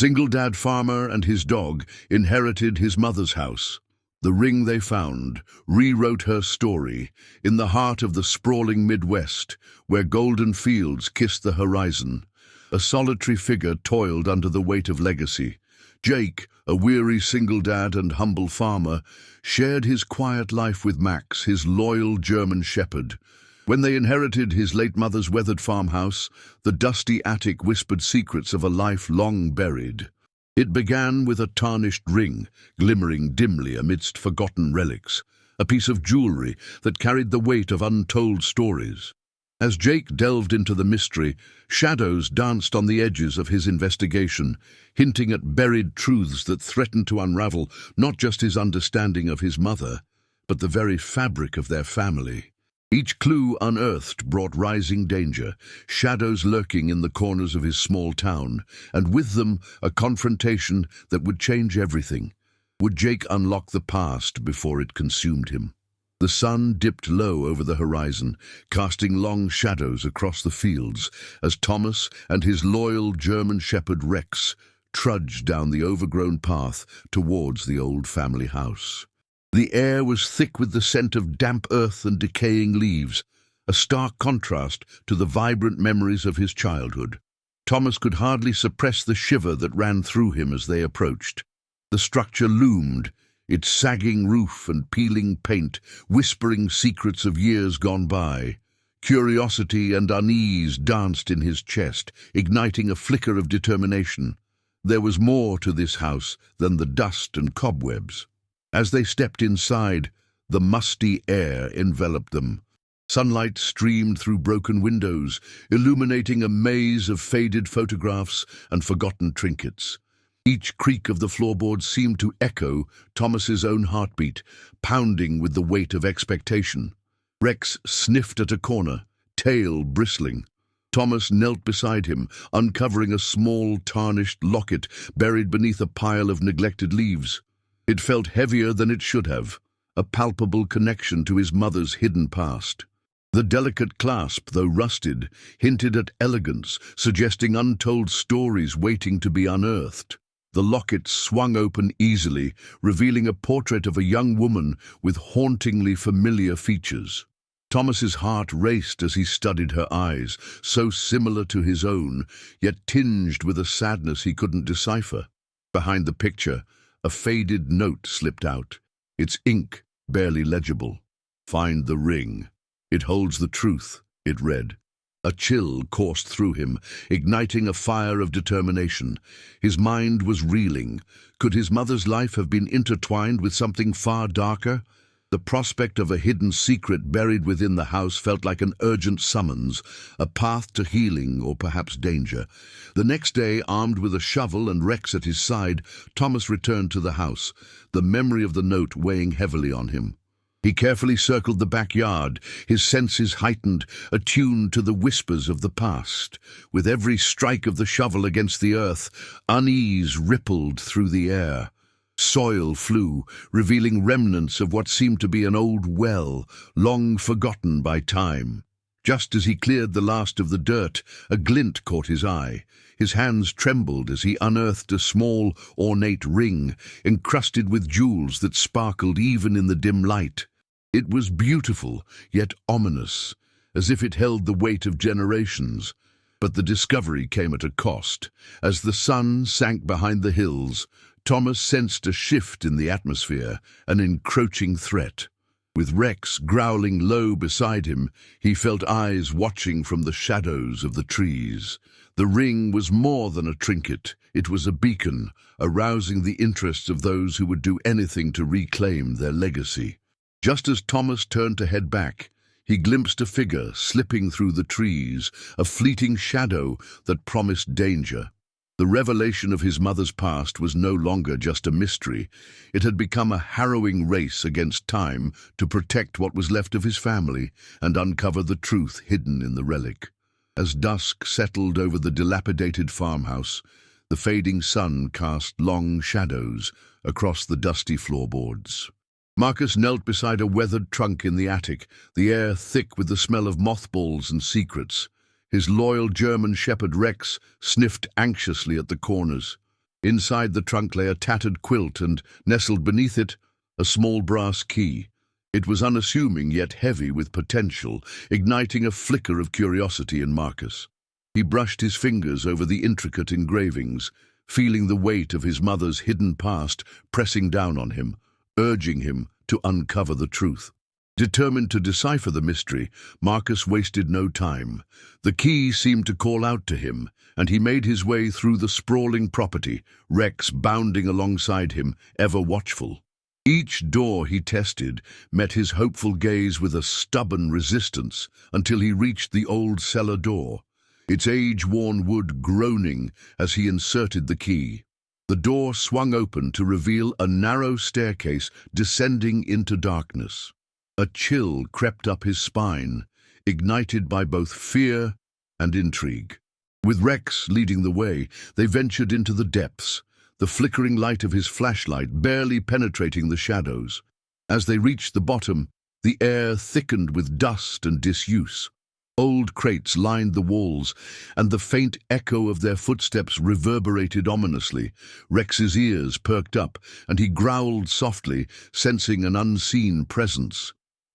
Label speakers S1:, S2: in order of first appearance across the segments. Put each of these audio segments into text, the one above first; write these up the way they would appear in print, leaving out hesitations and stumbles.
S1: Single-dad farmer and his dog inherited his mother's house. The ring they found rewrote her story in the heart of the sprawling Midwest, where golden fields kissed the horizon. A solitary figure toiled under the weight of legacy. Jake, a weary single dad and humble farmer, shared his quiet life with Max, his loyal German shepherd. When they inherited his late mother's weathered farmhouse, the dusty attic whispered secrets of a life long buried. It began with a tarnished ring, glimmering dimly amidst forgotten relics, a piece of jewelry that carried the weight of untold stories. As Jake delved into the mystery, shadows danced on the edges of his investigation, hinting at buried truths that threatened to unravel not just his understanding of his mother, but the very fabric of their family. Each clue unearthed brought rising danger, shadows lurking in the corners of his small town, and with them a confrontation that would change everything. Would Jake unlock the past before it consumed him? The sun dipped low over the horizon, casting long shadows across the fields as Thomas and his loyal German shepherd Rex trudged down the overgrown path towards the old family house. The air was thick with the scent of damp earth and decaying leaves, a stark contrast to the vibrant memories of his childhood. Thomas could hardly suppress the shiver that ran through him as they approached. The structure loomed, its sagging roof and peeling paint whispering secrets of years gone by. Curiosity and unease danced in his chest, igniting a flicker of determination. There was more to this house than the dust and cobwebs. As they stepped inside, the musty air enveloped them. Sunlight streamed through broken windows, illuminating a maze of faded photographs and forgotten trinkets. Each creak of the floorboards seemed to echo Thomas's own heartbeat, pounding with the weight of expectation. Rex sniffed at a corner, tail bristling. Thomas knelt beside him, uncovering a small, tarnished locket buried beneath a pile of neglected leaves. It felt heavier than it should have, a palpable connection to his mother's hidden past. The delicate clasp, though rusted, hinted at elegance, suggesting untold stories waiting to be unearthed. The locket swung open easily, revealing a portrait of a young woman with hauntingly familiar features. Thomas's heart raced as he studied her eyes, so similar to his own, yet tinged with a sadness he couldn't decipher. Behind the picture, a faded note slipped out, its ink barely legible. "Find the ring. It holds the truth," it read. A chill coursed through him, igniting a fire of determination. His mind was reeling. Could his mother's life have been intertwined with something far darker? The prospect of a hidden secret buried within the house felt like an urgent summons, a path to healing or perhaps danger. The next day, armed with a shovel and Rex at his side, Thomas returned to the house, the memory of the note weighing heavily on him. He carefully circled the backyard, his senses heightened, attuned to the whispers of the past. With every strike of the shovel against the earth, unease rippled through the air. Soil flew, revealing remnants of what seemed to be an old well, long forgotten by time. Just as he cleared the last of the dirt, a glint caught his eye. His hands trembled as he unearthed a small, ornate ring, encrusted with jewels that sparkled even in the dim light. It was beautiful, yet ominous, as if it held the weight of generations. But the discovery came at a cost. As the sun sank behind the hills, Thomas sensed a shift in the atmosphere, an encroaching threat. With Rex growling low beside him, he felt eyes watching from the shadows of the trees. The ring was more than a trinket. It was a beacon, arousing the interests of those who would do anything to reclaim their legacy. Just as Thomas turned to head back, he glimpsed a figure slipping through the trees, a fleeting shadow that promised danger. The revelation of his mother's past was no longer just a mystery. It had become a harrowing race against time to protect what was left of his family and uncover the truth hidden in the relic. As dusk settled over the dilapidated farmhouse, the fading sun cast long shadows across the dusty floorboards. Marcus knelt beside a weathered trunk in the attic, the air thick with the smell of mothballs and secrets. His loyal German shepherd Rex sniffed anxiously at the corners. Inside the trunk lay a tattered quilt and, nestled beneath it, a small brass key. It was unassuming yet heavy with potential, igniting a flicker of curiosity in Marcus. He brushed his fingers over the intricate engravings, feeling the weight of his mother's hidden past pressing down on him, urging him to uncover the truth. Determined to decipher the mystery, Marcus wasted no time. The key seemed to call out to him, and he made his way through the sprawling property, Rex bounding alongside him, ever watchful. Each door he tested met his hopeful gaze with a stubborn resistance until he reached the old cellar door, its age-worn wood groaning as he inserted the key. The door swung open to reveal a narrow staircase descending into darkness. A chill crept up his spine, ignited by both fear and intrigue. With Rex leading the way, they ventured into the depths, the flickering light of his flashlight barely penetrating the shadows. As they reached the bottom, the air thickened with dust and disuse. Old crates lined the walls, and the faint echo of their footsteps reverberated ominously. Rex's ears perked up, and he growled softly, sensing an unseen presence.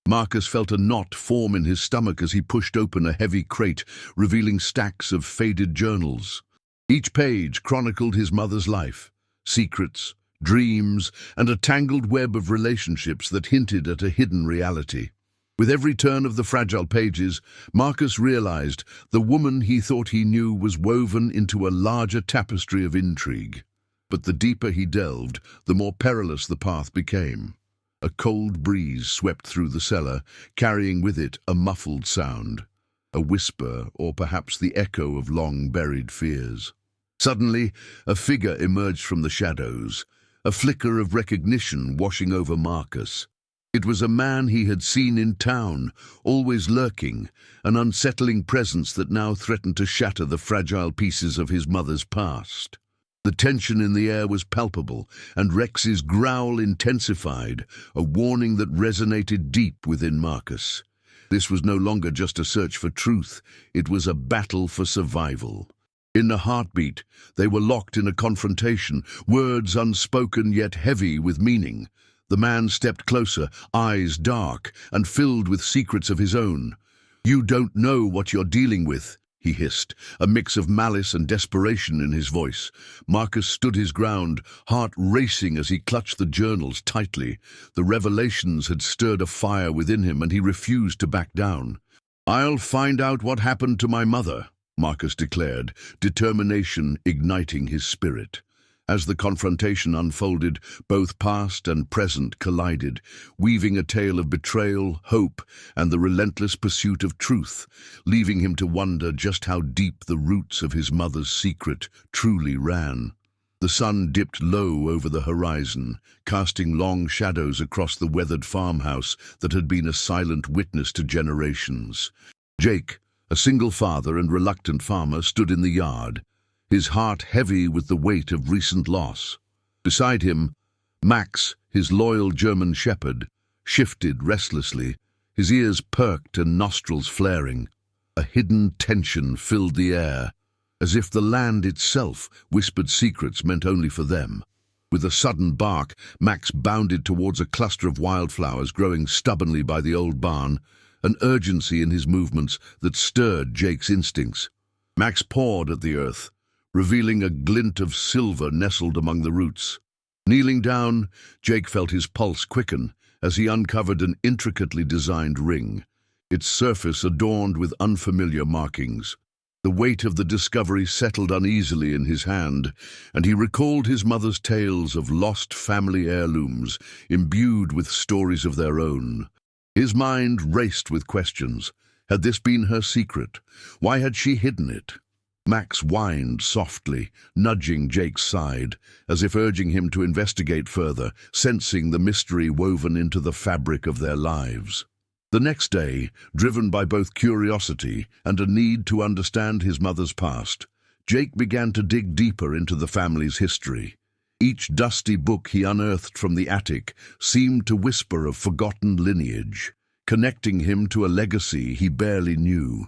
S1: Marcus felt a knot form in his stomach as he pushed open a heavy crate, revealing stacks of faded journals. Each page chronicled his mother's life, secrets, dreams, and a tangled web of relationships that hinted at a hidden reality. With every turn of the fragile pages, Marcus realized the woman he thought he knew was woven into a larger tapestry of intrigue. But the deeper he delved, the more perilous the path became. A cold breeze swept through the cellar, carrying with it a muffled sound, a whisper or perhaps the echo of long-buried fears. Suddenly, a figure emerged from the shadows, a flicker of recognition washing over Marcus. It was a man he had seen in town, always lurking, an unsettling presence that now threatened to shatter the fragile pieces of his mother's past. The tension in the air was palpable, and Rex's growl intensified, a warning that resonated deep within Marcus. This was no longer just a search for truth, it was a battle for survival. In a heartbeat, they were locked in a confrontation, words unspoken yet heavy with meaning. The man stepped closer, eyes dark and filled with secrets of his own. "You don't know what you're dealing with," he hissed, a mix of malice and desperation in his voice. Marcus stood his ground, heart racing as he clutched the journals tightly. The revelations had stirred a fire within him, and he refused to back down. "I'll find out what happened to my mother," Marcus declared, determination igniting his spirit. As the confrontation unfolded, both past and present collided, weaving a tale of betrayal, hope, and the relentless pursuit of truth, leaving him to wonder just how deep the roots of his mother's secret truly ran. The sun dipped low over the horizon, casting long shadows across the weathered farmhouse that had been a silent witness to generations. Jake, a single father and reluctant farmer, stood in the yard, his heart heavy with the weight of recent loss. Beside him, Max, his loyal German shepherd, shifted restlessly, his ears perked and nostrils flaring. A hidden tension filled the air, as if the land itself whispered secrets meant only for them. With a sudden bark, Max bounded towards a cluster of wildflowers growing stubbornly by the old barn, an urgency in his movements that stirred Jake's instincts. Max pawed at the earth, revealing a glint of silver nestled among the roots. Kneeling down, Jake felt his pulse quicken as he uncovered an intricately designed ring, its surface adorned with unfamiliar markings. The weight of the discovery settled uneasily in his hand, and he recalled his mother's tales of lost family heirlooms, imbued with stories of their own. His mind raced with questions. Had this been her secret? Why had she hidden it? Max whined softly, nudging Jake's side, as if urging him to investigate further, sensing the mystery woven into the fabric of their lives. The next day, driven by both curiosity and a need to understand his mother's past, Jake began to dig deeper into the family's history. Each dusty book he unearthed from the attic seemed to whisper of forgotten lineage, connecting him to a legacy he barely knew.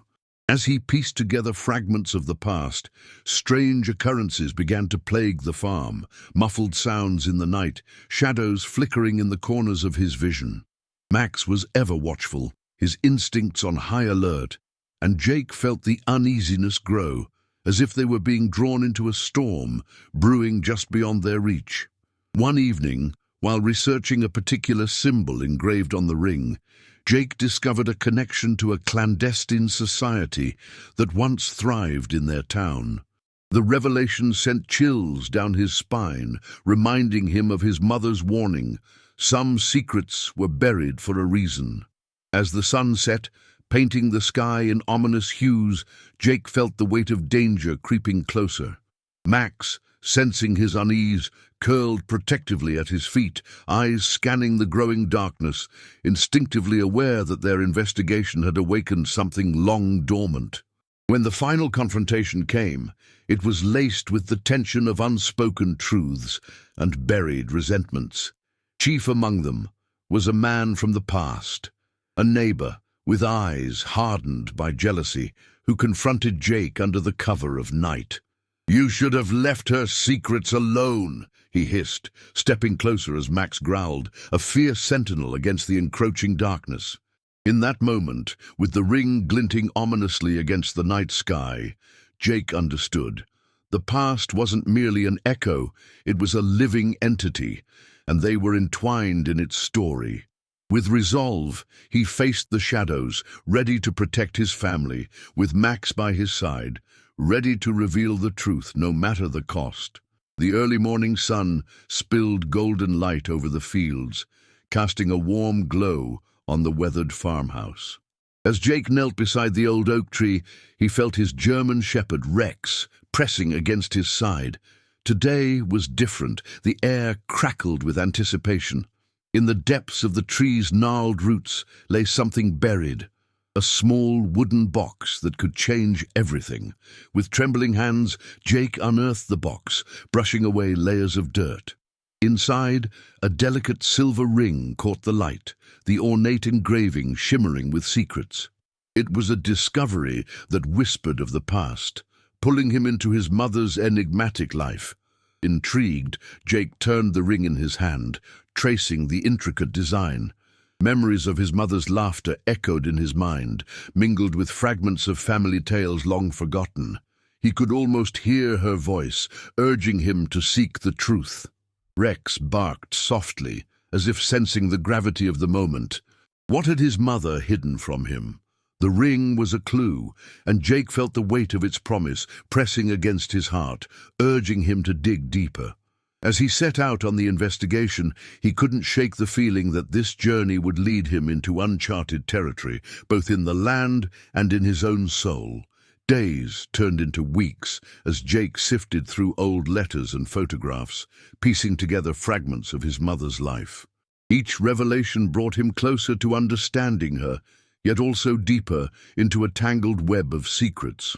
S1: As he pieced together fragments of the past, strange occurrences began to plague the farm, muffled sounds in the night, shadows flickering in the corners of his vision. Max was ever watchful, his instincts on high alert, and Jake felt the uneasiness grow, as if they were being drawn into a storm, brewing just beyond their reach. One evening, while researching a particular symbol engraved on the ring, Jake discovered a connection to a clandestine society that once thrived in their town. The revelation sent chills down his spine, reminding him of his mother's warning: some secrets were buried for a reason. As the sun set, painting the sky in ominous hues, Jake felt the weight of danger creeping closer. Max, sensing his unease, curled protectively at his feet, eyes scanning the growing darkness, instinctively aware that their investigation had awakened something long dormant. When the final confrontation came, it was laced with the tension of unspoken truths and buried resentments. Chief among them was a man from the past, a neighbor with eyes hardened by jealousy, who confronted Jake under the cover of night. "You should have left her secrets alone," he hissed, stepping closer as Max growled, a fierce sentinel against the encroaching darkness. In that moment, with the ring glinting ominously against the night sky, Jake understood. The past wasn't merely an echo, it was a living entity, and they were entwined in its story. With resolve, he faced the shadows, ready to protect his family, with Max by his side, ready to reveal the truth no matter the cost. The early morning sun spilled golden light over the fields, casting a warm glow on the weathered farmhouse. As Jake knelt beside the old oak tree, he felt his German shepherd Rex pressing against his side. Today was different. The air crackled with anticipation. In the depths of the tree's gnarled roots lay something buried, a small wooden box that could change everything. With trembling hands, Jake unearthed the box, brushing away layers of dirt. Inside, a delicate silver ring caught the light, the ornate engraving shimmering with secrets. It was a discovery that whispered of the past, pulling him into his mother's enigmatic life. Intrigued, Jake turned the ring in his hand, tracing the intricate design. Memories of his mother's laughter echoed in his mind, mingled with fragments of family tales long forgotten. He could almost hear her voice, urging him to seek the truth. Rex barked softly, as if sensing the gravity of the moment. What had his mother hidden from him? The ring was a clue, and Jake felt the weight of its promise pressing against his heart, urging him to dig deeper. As he set out on the investigation, he couldn't shake the feeling that this journey would lead him into uncharted territory, both in the land and in his own soul. Days turned into weeks as Jake sifted through old letters and photographs, piecing together fragments of his mother's life. Each revelation brought him closer to understanding her, yet also deeper into a tangled web of secrets.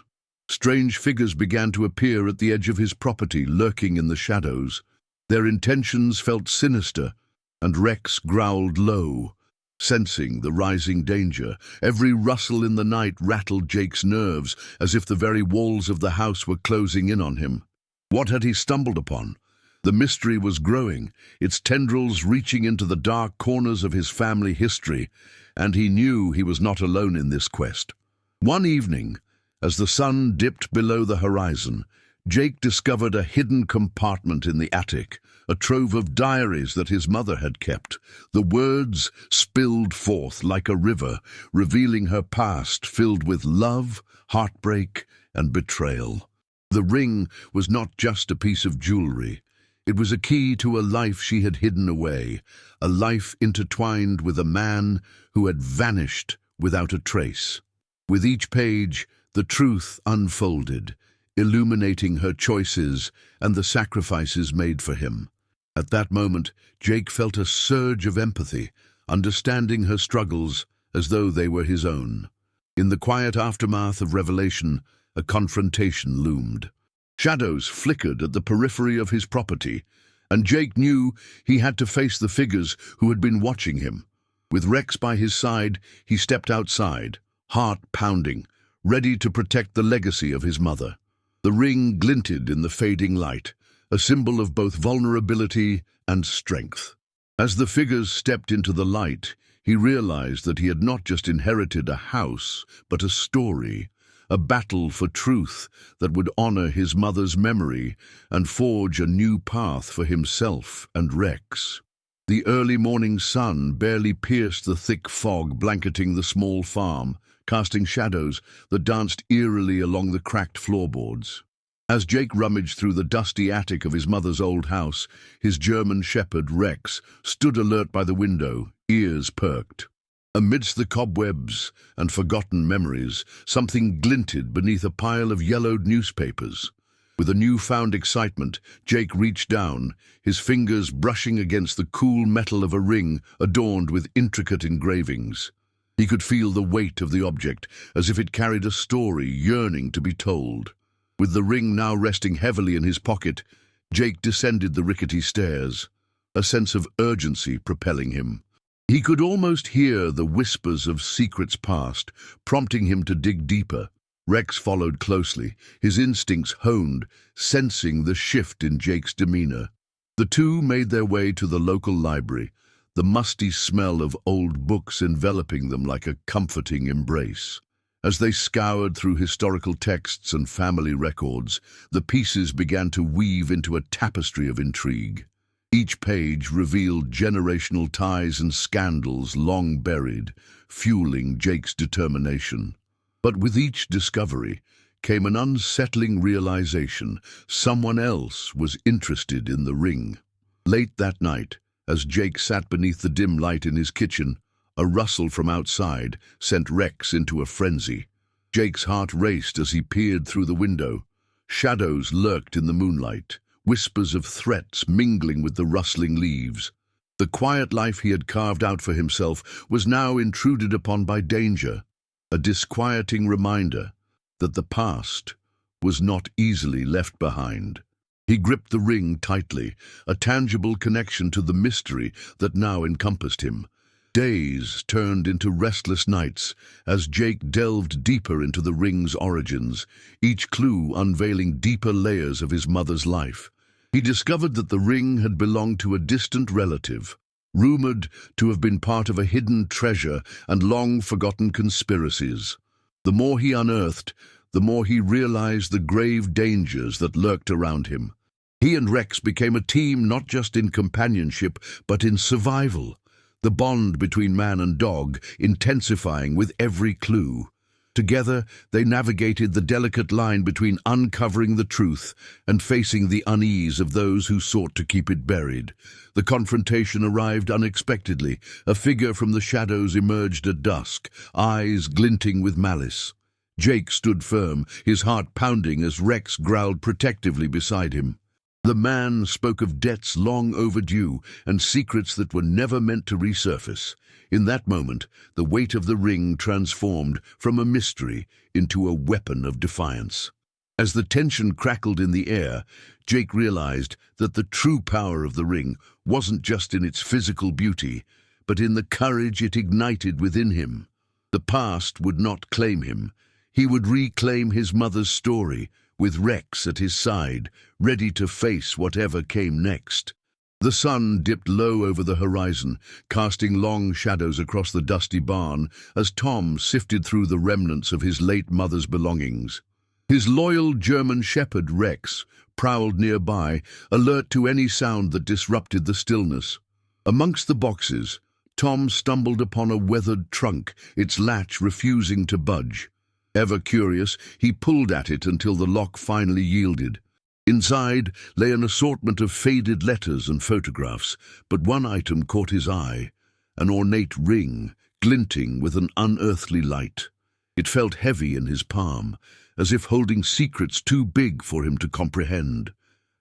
S1: Strange figures began to appear at the edge of his property, lurking in the shadows. Their intentions felt sinister, and Rex growled low, sensing the rising danger. Every rustle in the night rattled Jake's nerves, as if the very walls of the house were closing in on him. What had he stumbled upon? The mystery was growing, its tendrils reaching into the dark corners of his family history, and he knew he was not alone in this quest. One evening, as the sun dipped below the horizon, Jake discovered a hidden compartment in the attic, a trove of diaries that his mother had kept. The words spilled forth like a river, revealing her past filled with love, heartbreak, and betrayal. The ring was not just a piece of jewelry. It was a key to a life she had hidden away, a life intertwined with a man who had vanished without a trace. With each page, the truth unfolded, illuminating her choices and the sacrifices made for him. At that moment, Jake felt a surge of empathy, understanding her struggles as though they were his own. In the quiet aftermath of revelation, a confrontation loomed. Shadows flickered at the periphery of his property, and Jake knew he had to face the figures who had been watching him. With Rex by his side, he stepped outside, heart pounding, ready to protect the legacy of his mother. The ring glinted in the fading light, a symbol of both vulnerability and strength. As the figures stepped into the light, he realized that he had not just inherited a house, but a story, a battle for truth that would honor his mother's memory and forge a new path for himself and Rex. The early morning sun barely pierced the thick fog blanketing the small farm, casting shadows that danced eerily along the cracked floorboards. As Jake rummaged through the dusty attic of his mother's old house, his German shepherd Rex stood alert by the window, ears perked. Amidst the cobwebs and forgotten memories, something glinted beneath a pile of yellowed newspapers. With a newfound excitement, Jake reached down, his fingers brushing against the cool metal of a ring adorned with intricate engravings. He could feel the weight of the object, as if it carried a story yearning to be told. With the ring now resting heavily in his pocket, Jake descended the rickety stairs, a sense of urgency propelling him. He could almost hear the whispers of secrets past, prompting him to dig deeper. Rex followed closely, his instincts honed, sensing the shift in Jake's demeanor. The two made their way to the local library, the musty smell of old books enveloping them like a comforting embrace. As they scoured through historical texts and family records, the pieces began to weave into a tapestry of intrigue. Each page revealed generational ties and scandals long buried, fueling Jake's determination. But with each discovery came an unsettling realization: someone else was interested in the ring. Late that night, as Jake sat beneath the dim light in his kitchen, a rustle from outside sent Rex into a frenzy. Jake's heart raced as he peered through the window. Shadows lurked in the moonlight, whispers of threats mingling with the rustling leaves. The quiet life he had carved out for himself was now intruded upon by danger, a disquieting reminder that the past was not easily left behind. He gripped the ring tightly, a tangible connection to the mystery that now encompassed him. Days turned into restless nights as Jake delved deeper into the ring's origins, each clue unveiling deeper layers of his mother's life. He discovered that the ring had belonged to a distant relative, rumored to have been part of a hidden treasure and long-forgotten conspiracies. The more he unearthed, the more he realized the grave dangers that lurked around him. He and Rex became a team not just in companionship, but in survival, the bond between man and dog intensifying with every clue. Together, they navigated the delicate line between uncovering the truth and facing the unease of those who sought to keep it buried. The confrontation arrived unexpectedly. A figure from the shadows emerged at dusk, eyes glinting with malice. Jake stood firm, his heart pounding as Rex growled protectively beside him. The man spoke of debts long overdue and secrets that were never meant to resurface. In that moment, the weight of the ring transformed from a mystery into a weapon of defiance. As the tension crackled in the air, Jake realized that the true power of the ring wasn't just in its physical beauty, but in the courage it ignited within him. The past would not claim him. He would reclaim his mother's story, with Rex at his side, ready to face whatever came next. The sun dipped low over the horizon, casting long shadows across the dusty barn as Tom sifted through the remnants of his late mother's belongings. His loyal German shepherd Rex prowled nearby, alert to any sound that disrupted the stillness. Amongst the boxes, Tom stumbled upon a weathered trunk, its latch refusing to budge. Ever curious, he pulled at it until the lock finally yielded. Inside lay an assortment of faded letters and photographs, but one item caught his eye, an ornate ring, glinting with an unearthly light. It felt heavy in his palm, as if holding secrets too big for him to comprehend.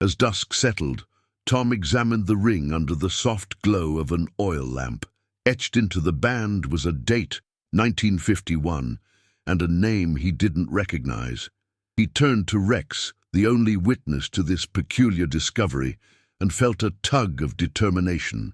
S1: As dusk settled, Tom examined the ring under the soft glow of an oil lamp. Etched into the band was a date, 1951, and a name he didn't recognize. He turned to Rex, the only witness to this peculiar discovery, and felt a tug of determination.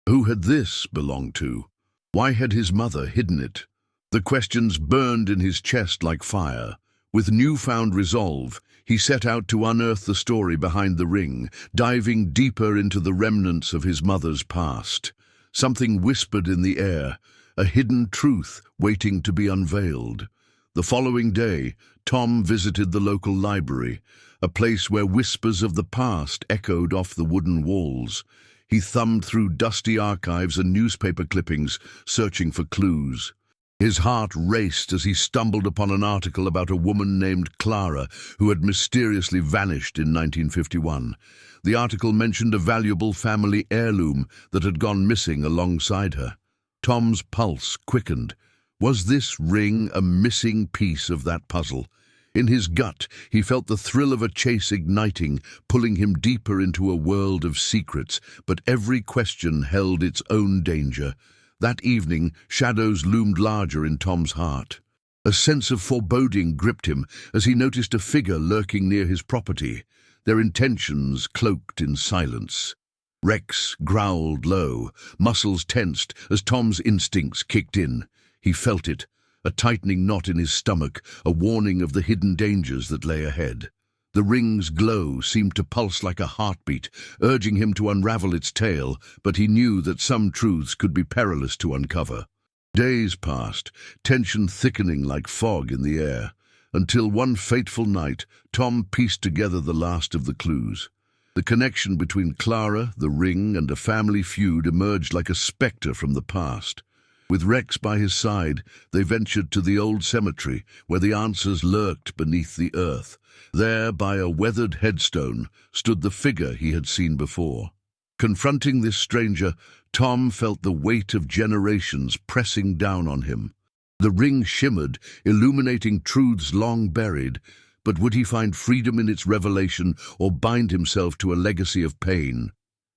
S1: Who had this belonged to? Why had his mother hidden it? The questions burned in his chest like fire. With newfound resolve, he set out to unearth the story behind the ring, diving deeper into the remnants of his mother's past. Something whispered in the air, a hidden truth waiting to be unveiled. The following day, Tom visited the local library, a place where whispers of the past echoed off the wooden walls. He thumbed through dusty archives and newspaper clippings, searching for clues. His heart raced as he stumbled upon an article about a woman named Clara who had mysteriously vanished in 1951. The article mentioned a valuable family heirloom that had gone missing alongside her. Tom's pulse quickened. Was this ring a missing piece of that puzzle? In his gut, he felt the thrill of a chase igniting, pulling him deeper into a world of secrets, but every question held its own danger. That evening, shadows loomed larger in Tom's heart. A sense of foreboding gripped him as he noticed a figure lurking near his property, their intentions cloaked in silence. Rex growled low, muscles tensed as Tom's instincts kicked in. He felt it, a tightening knot in his stomach, a warning of the hidden dangers that lay ahead. The ring's glow seemed to pulse like a heartbeat, urging him to unravel its tale, but he knew that some truths could be perilous to uncover. Days passed, tension thickening like fog in the air, until one fateful night, Tom pieced together the last of the clues. The connection between Clara, the ring, and a family feud emerged like a spectre from the past. With Rex by his side, they ventured to the old cemetery, where the answers lurked beneath the earth. There, by a weathered headstone, stood the figure he had seen before. Confronting this stranger, Tom felt the weight of generations pressing down on him. The ring shimmered, illuminating truths long buried, but would he find freedom in its revelation or bind himself to a legacy of pain?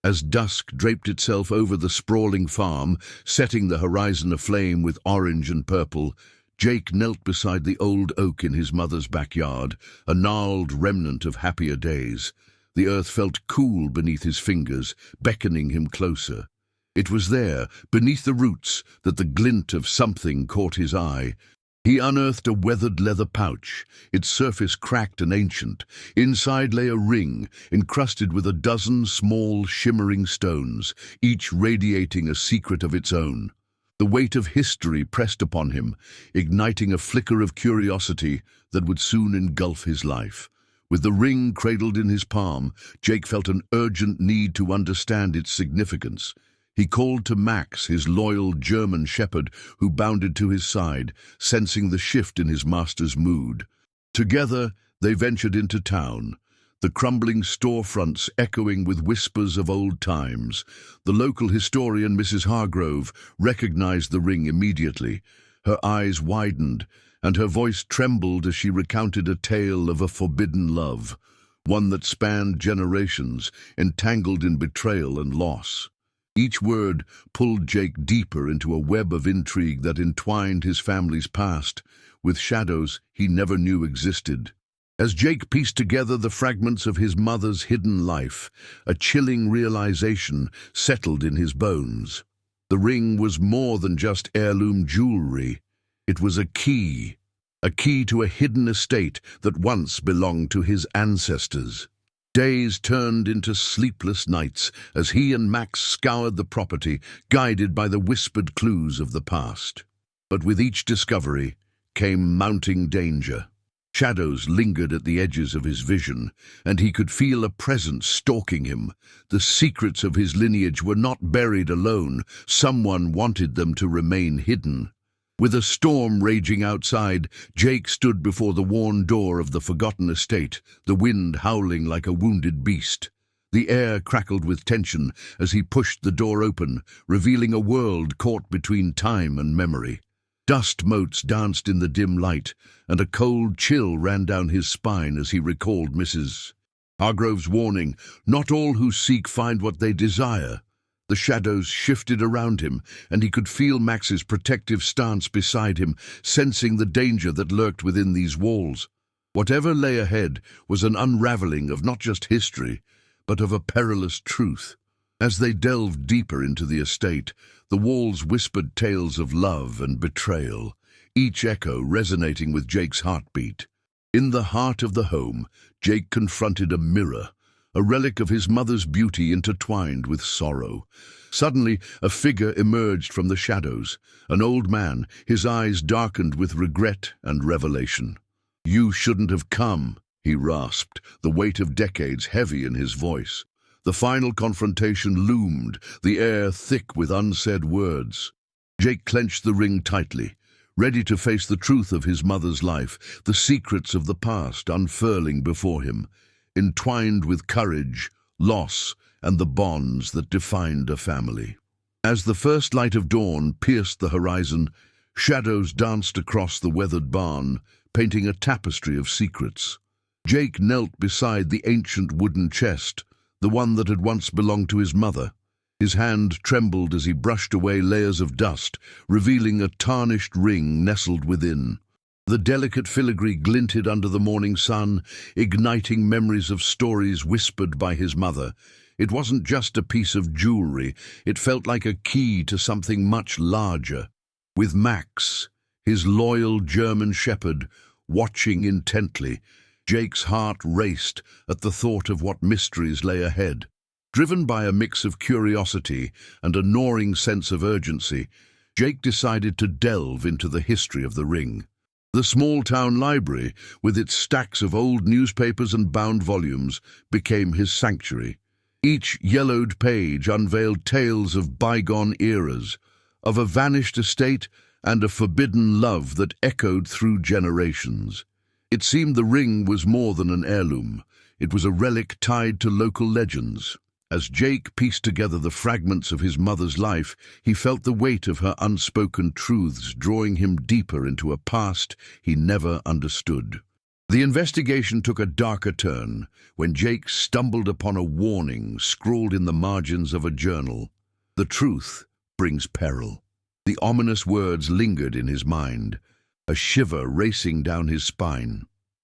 S1: As dusk draped itself over the sprawling farm, setting the horizon aflame with orange and purple, Jake knelt beside the old oak in his mother's backyard, a gnarled remnant of happier days. The earth felt cool beneath his fingers, beckoning him closer. It was there, beneath the roots, that the glint of something caught his eye. He unearthed a weathered leather pouch, its surface cracked and ancient. Inside lay a ring, encrusted with a dozen small, shimmering stones, each radiating a secret of its own. The weight of history pressed upon him, igniting a flicker of curiosity that would soon engulf his life. With the ring cradled in his palm, Jake felt an urgent need to understand its significance. He called to Max, his loyal German shepherd, who bounded to his side, sensing the shift in his master's mood. Together, they ventured into town, the crumbling storefronts echoing with whispers of old times. The local historian, Mrs. Hargrove, recognized the ring immediately. Her eyes widened, and her voice trembled as she recounted a tale of a forbidden love, one that spanned generations, entangled in betrayal and loss. Each word pulled Jake deeper into a web of intrigue that entwined his family's past with shadows he never knew existed. As Jake pieced together the fragments of his mother's hidden life, a chilling realization settled in his bones. The ring was more than just heirloom jewelry. It was a key to a hidden estate that once belonged to his ancestors. Days turned into sleepless nights as he and Max scoured the property, guided by the whispered clues of the past. But with each discovery came mounting danger. Shadows lingered at the edges of his vision, and he could feel a presence stalking him. The secrets of his lineage were not buried alone. Someone wanted them to remain hidden. With a storm raging outside, Jake stood before the worn door of the forgotten estate, the wind howling like a wounded beast. The air crackled with tension as he pushed the door open, revealing a world caught between time and memory. Dust motes danced in the dim light, and a cold chill ran down his spine as he recalled Mrs. Hargrove's warning, "Not all who seek find what they desire." The shadows shifted around him, and he could feel Max's protective stance beside him, sensing the danger that lurked within these walls. Whatever lay ahead was an unraveling of not just history, but of a perilous truth. As they delved deeper into the estate, the walls whispered tales of love and betrayal. each echo resonating with Jake's heartbeat. In the heart of the home, Jake confronted a mirror, a relic of his mother's beauty intertwined with sorrow. Suddenly, a figure emerged from the shadows, an old man, his eyes darkened with regret and revelation. "You shouldn't have come," he rasped, the weight of decades heavy in his voice. The final confrontation loomed, the air thick with unsaid words. Jake clenched the ring tightly, ready to face the truth of his mother's life, the secrets of the past unfurling before him, entwined with courage, loss, and the bonds that defined a family. As the first light of dawn pierced the horizon, shadows danced across the weathered barn, painting a tapestry of secrets. Jake knelt beside the ancient wooden chest, the one that had once belonged to his mother. His hand trembled as he brushed away layers of dust, revealing a tarnished ring nestled within. The delicate filigree glinted under the morning sun, igniting memories of stories whispered by his mother. It wasn't just a piece of jewelry, it felt like a key to something much larger. With Max, his loyal German shepherd, watching intently, Jake's heart raced at the thought of what mysteries lay ahead. Driven by a mix of curiosity and a gnawing sense of urgency, Jake decided to delve into the history of the ring. The small-town library, with its stacks of old newspapers and bound volumes, became his sanctuary. Each yellowed page unveiled tales of bygone eras, of a vanished estate and a forbidden love that echoed through generations. It seemed the ring was more than an heirloom. It was a relic tied to local legends. As Jake pieced together the fragments of his mother's life, he felt the weight of her unspoken truths drawing him deeper into a past he never understood. The investigation took a darker turn when Jake stumbled upon a warning scrawled in the margins of a journal. "The truth brings peril." The ominous words lingered in his mind, a shiver racing down his spine.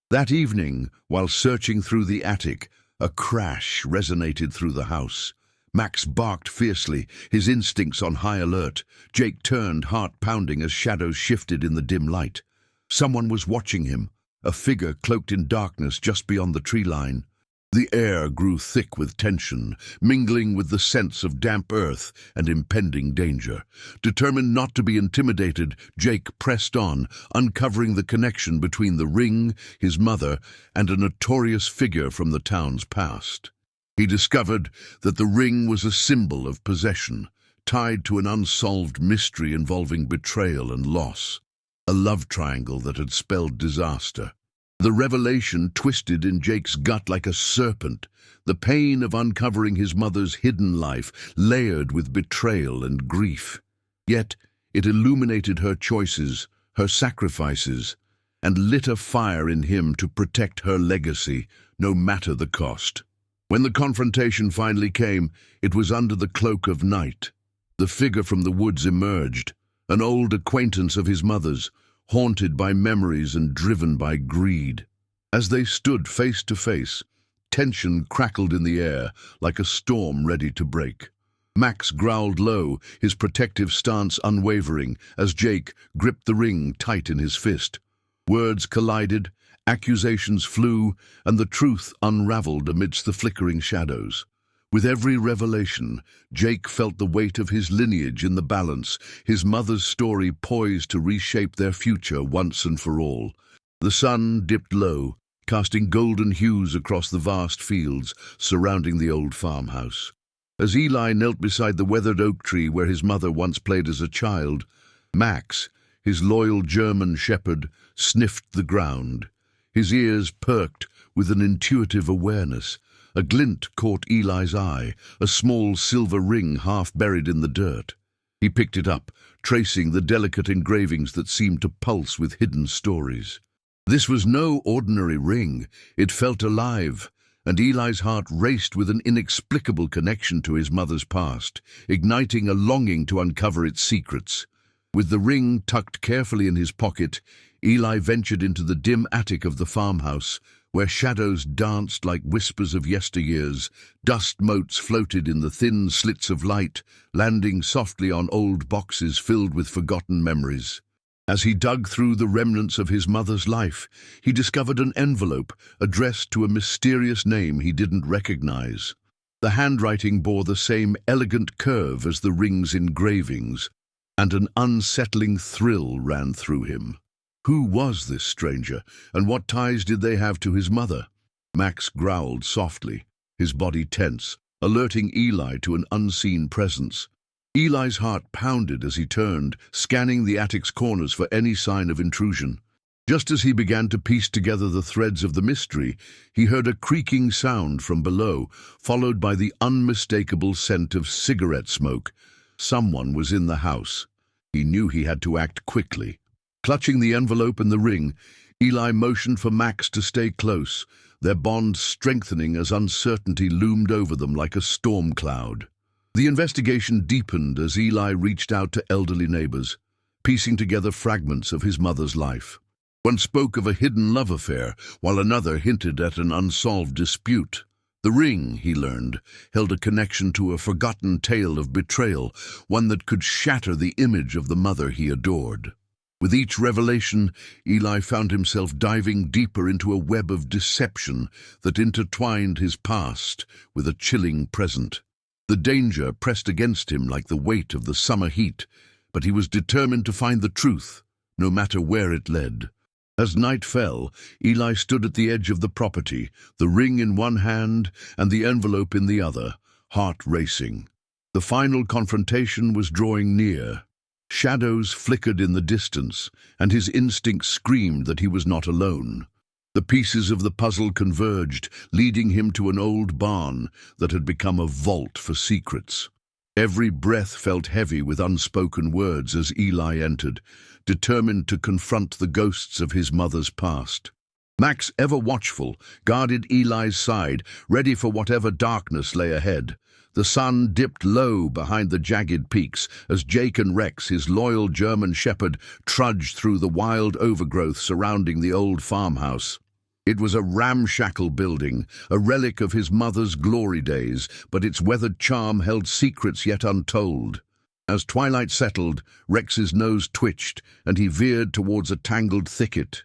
S1: That evening, while searching through the attic, a crash resonated through the house. Max barked fiercely, his instincts on high alert. Jake turned, heart pounding, as shadows shifted in the dim light. Someone was watching him, a figure cloaked in darkness just beyond the tree line. The air grew thick with tension, mingling with the sense of damp earth and impending danger. Determined not to be intimidated, Jake pressed on, uncovering the connection between the ring, his mother, and a notorious figure from the town's past. He discovered that the ring was a symbol of possession, tied to an unsolved mystery involving betrayal and loss, a love triangle that had spelled disaster. The revelation twisted in Jake's gut like a serpent, the pain of uncovering his mother's hidden life, layered with betrayal and grief. Yet it illuminated her choices, her sacrifices, and lit a fire in him to protect her legacy, no matter the cost. When the confrontation finally came, it was under the cloak of night. The figure from the woods emerged, an old acquaintance of his mother's, haunted by memories and driven by greed. As they stood face to face, tension crackled in the air like a storm ready to break. Max growled low, his protective stance unwavering, as Jake gripped the ring tight in his fist. Words collided, accusations flew, and the truth unraveled amidst the flickering shadows. With every revelation, Jake felt the weight of his lineage in the balance, his mother's story poised to reshape their future once and for all. The sun dipped low, casting golden hues across the vast fields surrounding the old farmhouse. As Eli knelt beside the weathered oak tree where his mother once played as a child, Max, his loyal German shepherd, sniffed the ground. His ears perked with an intuitive awareness. A glint caught Eli's eye, a small silver ring half buried in the dirt. He picked it up, tracing the delicate engravings that seemed to pulse with hidden stories. This was no ordinary ring. It felt alive, and Eli's heart raced with an inexplicable connection to his mother's past, igniting a longing to uncover its secrets. With the ring tucked carefully in his pocket, Eli ventured into the dim attic of the farmhouse, where shadows danced like whispers of yesteryears. Dust motes floated in the thin slits of light, landing softly on old boxes filled with forgotten memories. As he dug through the remnants of his mother's life, he discovered an envelope addressed to a mysterious name he didn't recognize. The handwriting bore the same elegant curve as the ring's engravings, and an unsettling thrill ran through him. Who was this stranger, and what ties did they have to his mother? Max growled softly, his body tense, alerting Eli to an unseen presence. Eli's heart pounded as he turned, scanning the attic's corners for any sign of intrusion. Just as he began to piece together the threads of the mystery, he heard a creaking sound from below, followed by the unmistakable scent of cigarette smoke. Someone was in the house. He knew he had to act quickly. Clutching the envelope and the ring, Eli motioned for Max to stay close, their bond strengthening as uncertainty loomed over them like a storm cloud. The investigation deepened as Eli reached out to elderly neighbors, piecing together fragments of his mother's life. One spoke of a hidden love affair, while another hinted at an unsolved dispute. The ring, he learned, held a connection to a forgotten tale of betrayal, one that could shatter the image of the mother he adored. With each revelation, Eli found himself diving deeper into a web of deception that intertwined his past with a chilling present. The danger pressed against him like the weight of the summer heat, but he was determined to find the truth, no matter where it led. As night fell, Eli stood at the edge of the property, the ring in one hand and the envelope in the other, heart racing. The final confrontation was drawing near. Shadows flickered in the distance, and his instinct screamed that he was not alone. The pieces of the puzzle converged, leading him to an old barn that had become a vault for secrets. Every breath felt heavy with unspoken words as Eli entered, determined to confront the ghosts of his mother's past. Max, ever watchful, guarded Eli's side, ready for whatever darkness lay ahead. The sun dipped low behind the jagged peaks as Jake and Rex, his loyal German shepherd, trudged through the wild overgrowth surrounding the old farmhouse. It was a ramshackle building, a relic of his mother's glory days, but its weathered charm held secrets yet untold. As twilight settled, Rex's nose twitched, and he veered towards a tangled thicket.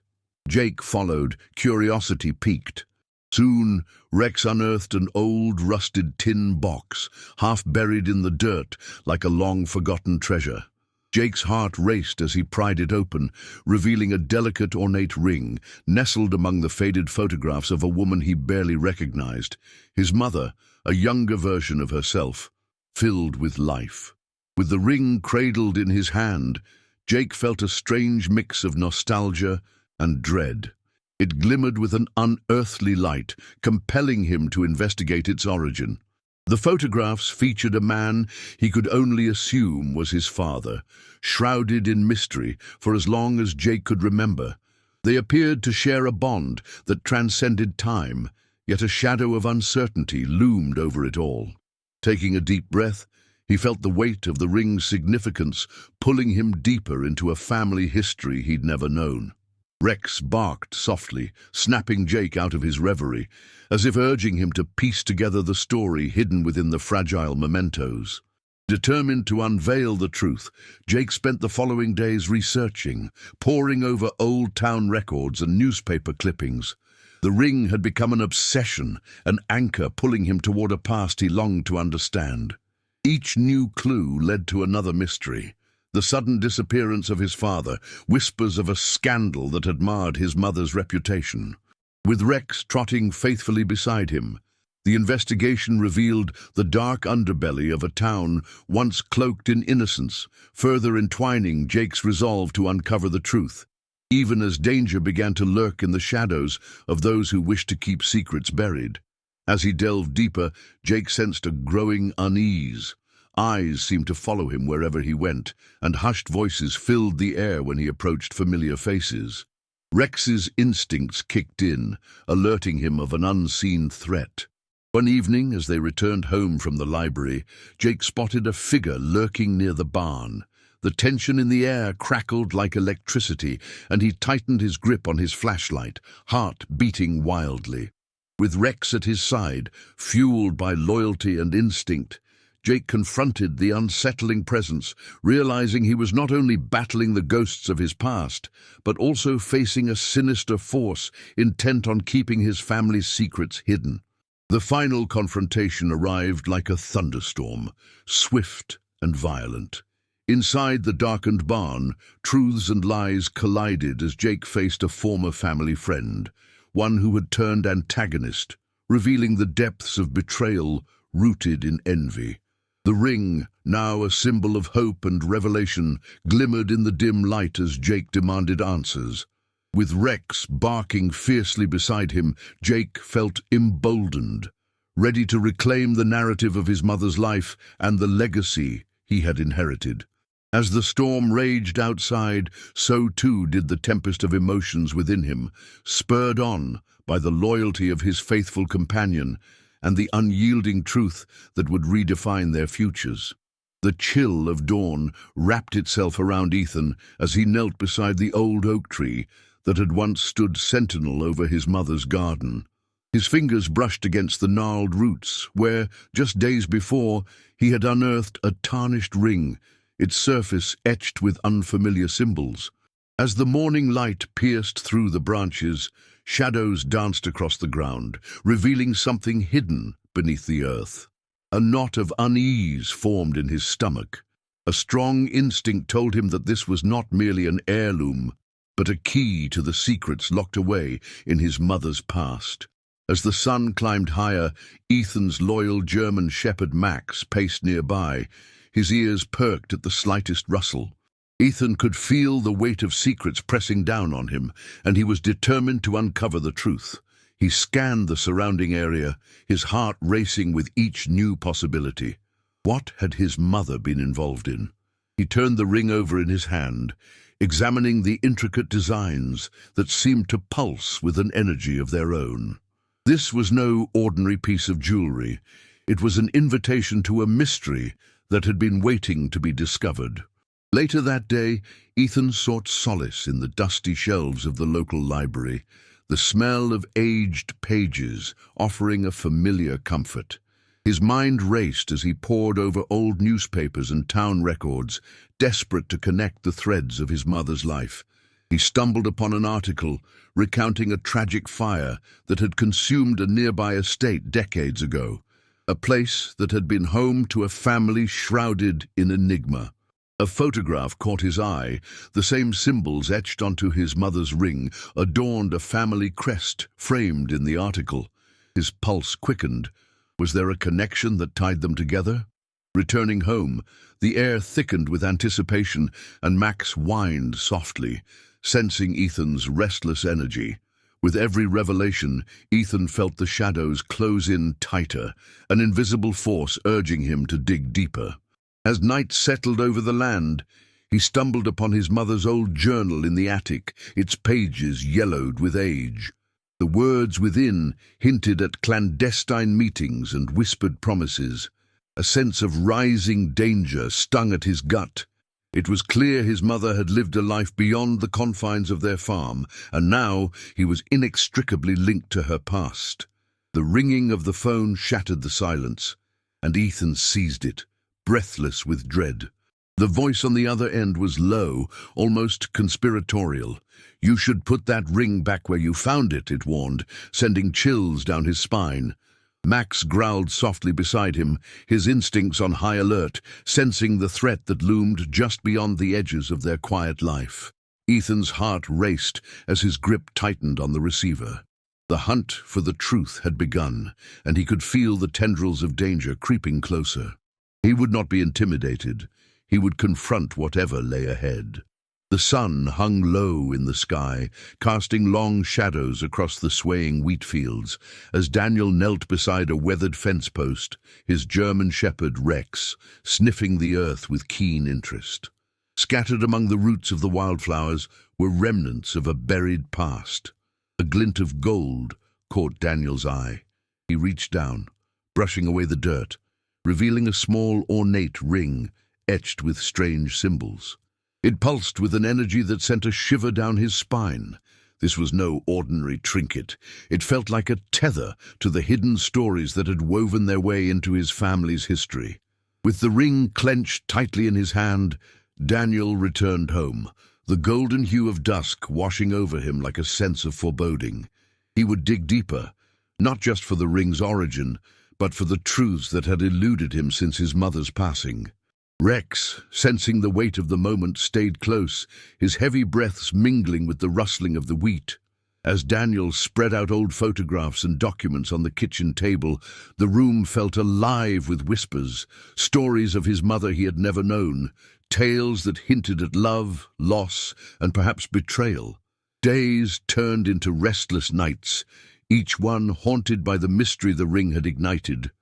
S1: Jake followed, curiosity piqued. Soon, Rex unearthed an old, rusted tin box, half buried in the dirt like a long-forgotten treasure. Jake's heart raced as he pried it open, revealing a delicate, ornate ring, nestled among the faded photographs of a woman he barely recognized, his mother, a younger version of herself, filled with life. With the ring cradled in his hand, Jake felt a strange mix of nostalgia and dread. It glimmered with an unearthly light, compelling him to investigate its origin. The photographs featured a man he could only assume was his father, shrouded in mystery for as long as Jake could remember. They appeared to share a bond that transcended time, yet a shadow of uncertainty loomed over it all. Taking a deep breath, he felt the weight of the ring's significance pulling him deeper into a family history he'd never known. Rex barked softly, snapping Jake out of his reverie, as if urging him to piece together the story hidden within the fragile mementos. Determined to unveil the truth, Jake spent the following days researching, poring over old town records and newspaper clippings. The ring had become an obsession, an anchor pulling him toward a past he longed to understand. Each new clue led to another mystery. The sudden disappearance of his father, whispers of a scandal that had marred his mother's reputation. With Rex trotting faithfully beside him, the investigation revealed the dark underbelly of a town once cloaked in innocence, further entwining Jake's resolve to uncover the truth, even as danger began to lurk in the shadows of those who wished to keep secrets buried. As he delved deeper, Jake sensed a growing unease. Eyes seemed to follow him wherever he went, and hushed voices filled the air when he approached familiar faces. Rex's instincts kicked in, alerting him of an unseen threat. One evening, as they returned home from the library, Jake spotted a figure lurking near the barn. The tension in the air crackled like electricity, and he tightened his grip on his flashlight, heart beating wildly. With Rex at his side, fueled by loyalty and instinct, Jake confronted the unsettling presence, realizing he was not only battling the ghosts of his past, but also facing a sinister force intent on keeping his family's secrets hidden. The final confrontation arrived like a thunderstorm, swift and violent. Inside the darkened barn, truths and lies collided as Jake faced a former family friend, one who had turned antagonist, revealing the depths of betrayal rooted in envy. The ring, now a symbol of hope and revelation, glimmered in the dim light as Jake demanded answers. With Rex barking fiercely beside him, Jake felt emboldened, ready to reclaim the narrative of his mother's life and the legacy he had inherited. As the storm raged outside, so too did the tempest of emotions within him, spurred on by the loyalty of his faithful companion and the unyielding truth that would redefine their futures. The chill of dawn wrapped itself around Ethan as he knelt beside the old oak tree that had once stood sentinel over his mother's garden. His fingers brushed against the gnarled roots where, just days before, he had unearthed a tarnished ring, its surface etched with unfamiliar symbols. As the morning light pierced through the branches, shadows danced across the ground, revealing something hidden beneath the earth. A knot of unease formed in his stomach. A strong instinct told him that this was not merely an heirloom, but a key to the secrets locked away in his mother's past. As the sun climbed higher, Ethan's loyal German shepherd Max paced nearby, his ears perked at the slightest rustle. Ethan could feel the weight of secrets pressing down on him, and he was determined to uncover the truth. He scanned the surrounding area, his heart racing with each new possibility. What had his mother been involved in? He turned the ring over in his hand, examining the intricate designs that seemed to pulse with an energy of their own. This was no ordinary piece of jewelry. It was an invitation to a mystery that had been waiting to be discovered. Later that day, Ethan sought solace in the dusty shelves of the local library, the smell of aged pages offering a familiar comfort. His mind raced as he pored over old newspapers and town records, desperate to connect the threads of his mother's life. He stumbled upon an article recounting a tragic fire that had consumed a nearby estate decades ago, a place that had been home to a family shrouded in enigma. A photograph caught his eye. The same symbols etched onto his mother's ring adorned a family crest framed in the article. His pulse quickened. Was there a connection that tied them together? Returning home, the air thickened with anticipation, and Max whined softly, sensing Ethan's restless energy. With every revelation, Ethan felt the shadows close in tighter, an invisible force urging him to dig deeper. As night settled over the land, he stumbled upon his mother's old journal in the attic, its pages yellowed with age. The words within hinted at clandestine meetings and whispered promises. A sense of rising danger stung at his gut. It was clear his mother had lived a life beyond the confines of their farm, and now he was inextricably linked to her past. The ringing of the phone shattered the silence, and Ethan seized it, breathless with dread. The voice on the other end was low, almost conspiratorial. "You should put that ring back where you found it," it warned, sending chills down his spine. Max growled softly beside him, his instincts on high alert, sensing the threat that loomed just beyond the edges of their quiet life. Ethan's heart raced as his grip tightened on the receiver. The hunt for the truth had begun, and he could feel the tendrils of danger creeping closer. He would not be intimidated. He would confront whatever lay ahead. The sun hung low in the sky, casting long shadows across the swaying wheat fields, as Daniel knelt beside a weathered fence post, his German shepherd Rex, sniffing the earth with keen interest. Scattered among the roots of the wildflowers were remnants of a buried past. A glint of gold caught Daniel's eye. He reached down, brushing away the dirt, revealing a small ornate ring etched with strange symbols. It pulsed with an energy that sent a shiver down his spine. This was no ordinary trinket. It felt like a tether to the hidden stories that had woven their way into his family's history. With the ring clenched tightly in his hand, Daniel returned home, the golden hue of dusk washing over him like a sense of foreboding. He would dig deeper, not just for the ring's origin, but for the truths that had eluded him since his mother's passing. Rex, sensing the weight of the moment, stayed close, his heavy breaths mingling with the rustling of the wheat. As Daniel spread out old photographs and documents on the kitchen table, the room felt alive with whispers, stories of his mother he had never known, tales that hinted at love, loss, and perhaps betrayal. Days turned into restless nights, each one haunted by the mystery the ring had ignited.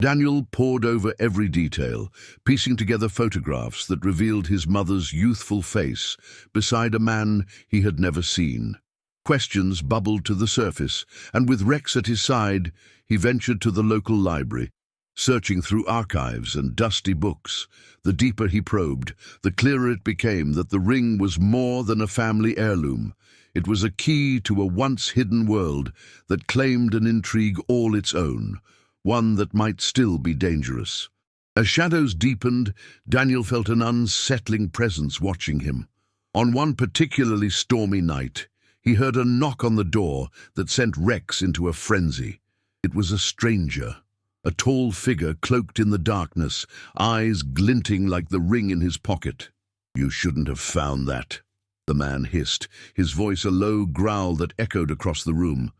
S1: Daniel pored over every detail, piecing together photographs that revealed his mother's youthful face beside a man he had never seen. Questions bubbled to the surface, and with Rex at his side, he ventured to the local library. Searching through archives and dusty books, the deeper he probed, the clearer it became that the ring was more than a family heirloom. It was a key to a once-hidden world that claimed an intrigue all its own, one that might still be dangerous. As shadows deepened, Daniel felt an unsettling presence watching him. On one particularly stormy night, he heard a knock on the door that sent Rex into a frenzy. It was a stranger, a tall figure cloaked in the darkness, eyes glinting like the ring in his pocket. "You shouldn't have found that," the man hissed, his voice a low growl that echoed across the room.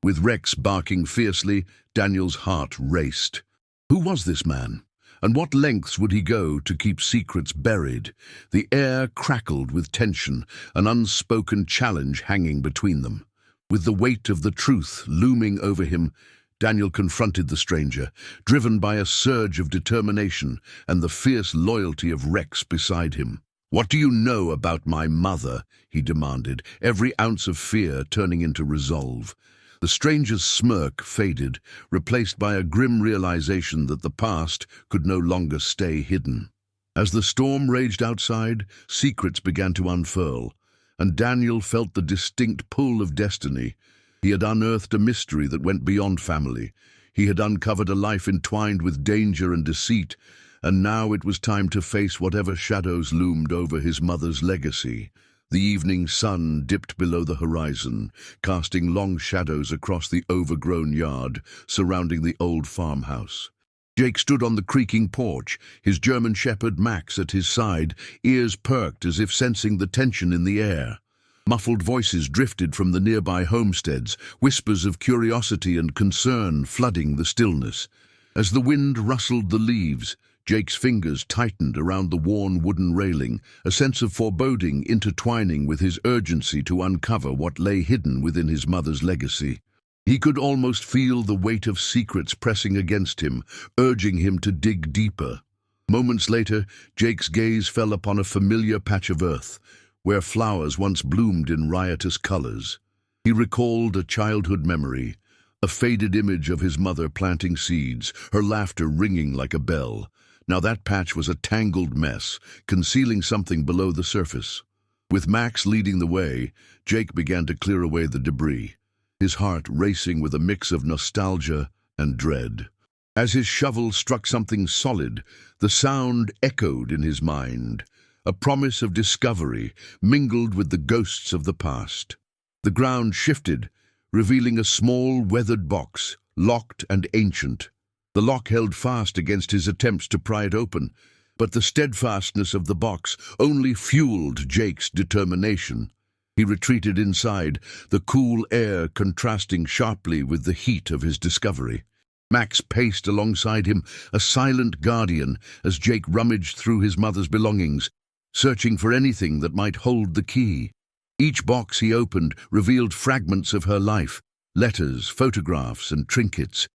S1: With Rex barking fiercely, Daniel's heart raced. Who was this man? And what lengths would he go to keep secrets buried? The air crackled with tension, an unspoken challenge hanging between them. With the weight of the truth looming over him, Daniel confronted the stranger, driven by a surge of determination and the fierce loyalty of Rex beside him. "What do you know about my mother?" he demanded, every ounce of fear turning into resolve. The stranger's smirk faded, replaced by a grim realization that the past could no longer stay hidden. As the storm raged outside, secrets began to unfurl, and Daniel felt the distinct pull of destiny. He had unearthed a mystery that went beyond family. He had uncovered a life entwined with danger and deceit, and now it was time to face whatever shadows loomed over his mother's legacy. The evening sun dipped below the horizon, casting long shadows across the overgrown yard surrounding the old farmhouse. Jake stood on the creaking porch, his German shepherd Max at his side, ears perked as if sensing the tension in the air. Muffled voices drifted from the nearby homesteads, whispers of curiosity and concern flooding the stillness. As the wind rustled the leaves, Jake's fingers tightened around the worn wooden railing, a sense of foreboding intertwining with his urgency to uncover what lay hidden within his mother's legacy. He could almost feel the weight of secrets pressing against him, urging him to dig deeper. Moments later, Jake's gaze fell upon a familiar patch of earth, where flowers once bloomed in riotous colors. He recalled a childhood memory, a faded image of his mother planting seeds, her laughter ringing like a bell. Now that patch was a tangled mess, concealing something below the surface. With Max leading the way, Jake began to clear away the debris, his heart racing with a mix of nostalgia and dread. As his shovel struck something solid, the sound echoed in his mind, a promise of discovery mingled with the ghosts of the past. The ground shifted, revealing a small, weathered box, locked and ancient. The lock held fast against his attempts to pry it open, but the steadfastness of the box only fueled Jake's determination. He retreated inside, the cool air contrasting sharply with the heat of his discovery. Max paced alongside him, a silent guardian, as Jake rummaged through his mother's belongings, searching for anything that might hold the key. Each box he opened revealed fragments of her life, letters, photographs, and trinkets.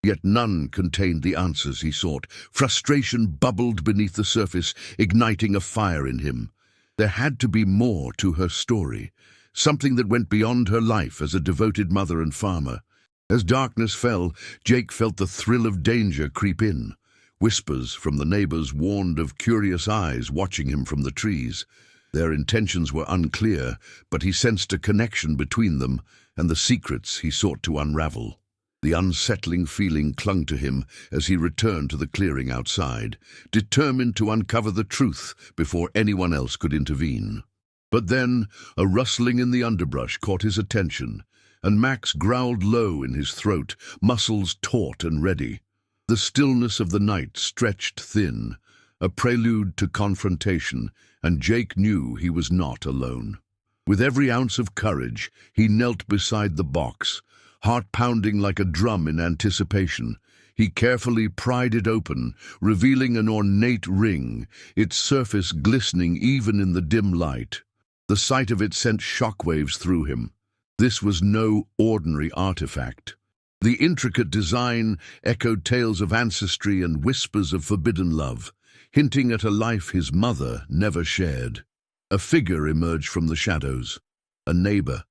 S1: Yet none contained the answers he sought. Frustration bubbled beneath the surface, igniting a fire in him. There had to be more to her story, something that went beyond her life as a devoted mother and farmer. As darkness fell, Jake felt the thrill of danger creep in. Whispers from the neighbors warned of curious eyes watching him from the trees. Their intentions were unclear, but he sensed a connection between them and the secrets he sought to unravel. The unsettling feeling clung to him as he returned to the clearing outside, determined to uncover the truth before anyone else could intervene. But then a rustling in the underbrush caught his attention, and Max growled low in his throat, muscles taut and ready. The stillness of the night stretched thin, a prelude to confrontation, and Jake knew he was not alone. With every ounce of courage, he knelt beside the box, heart pounding like a drum in anticipation. He carefully pried it open, revealing an ornate ring, its surface glistening even in the dim light. The sight of it sent shockwaves through him. This was no ordinary artifact. The intricate design echoed tales of ancestry and whispers of forbidden love, hinting at a life his mother never shared. A figure emerged from the shadows, a neighbor,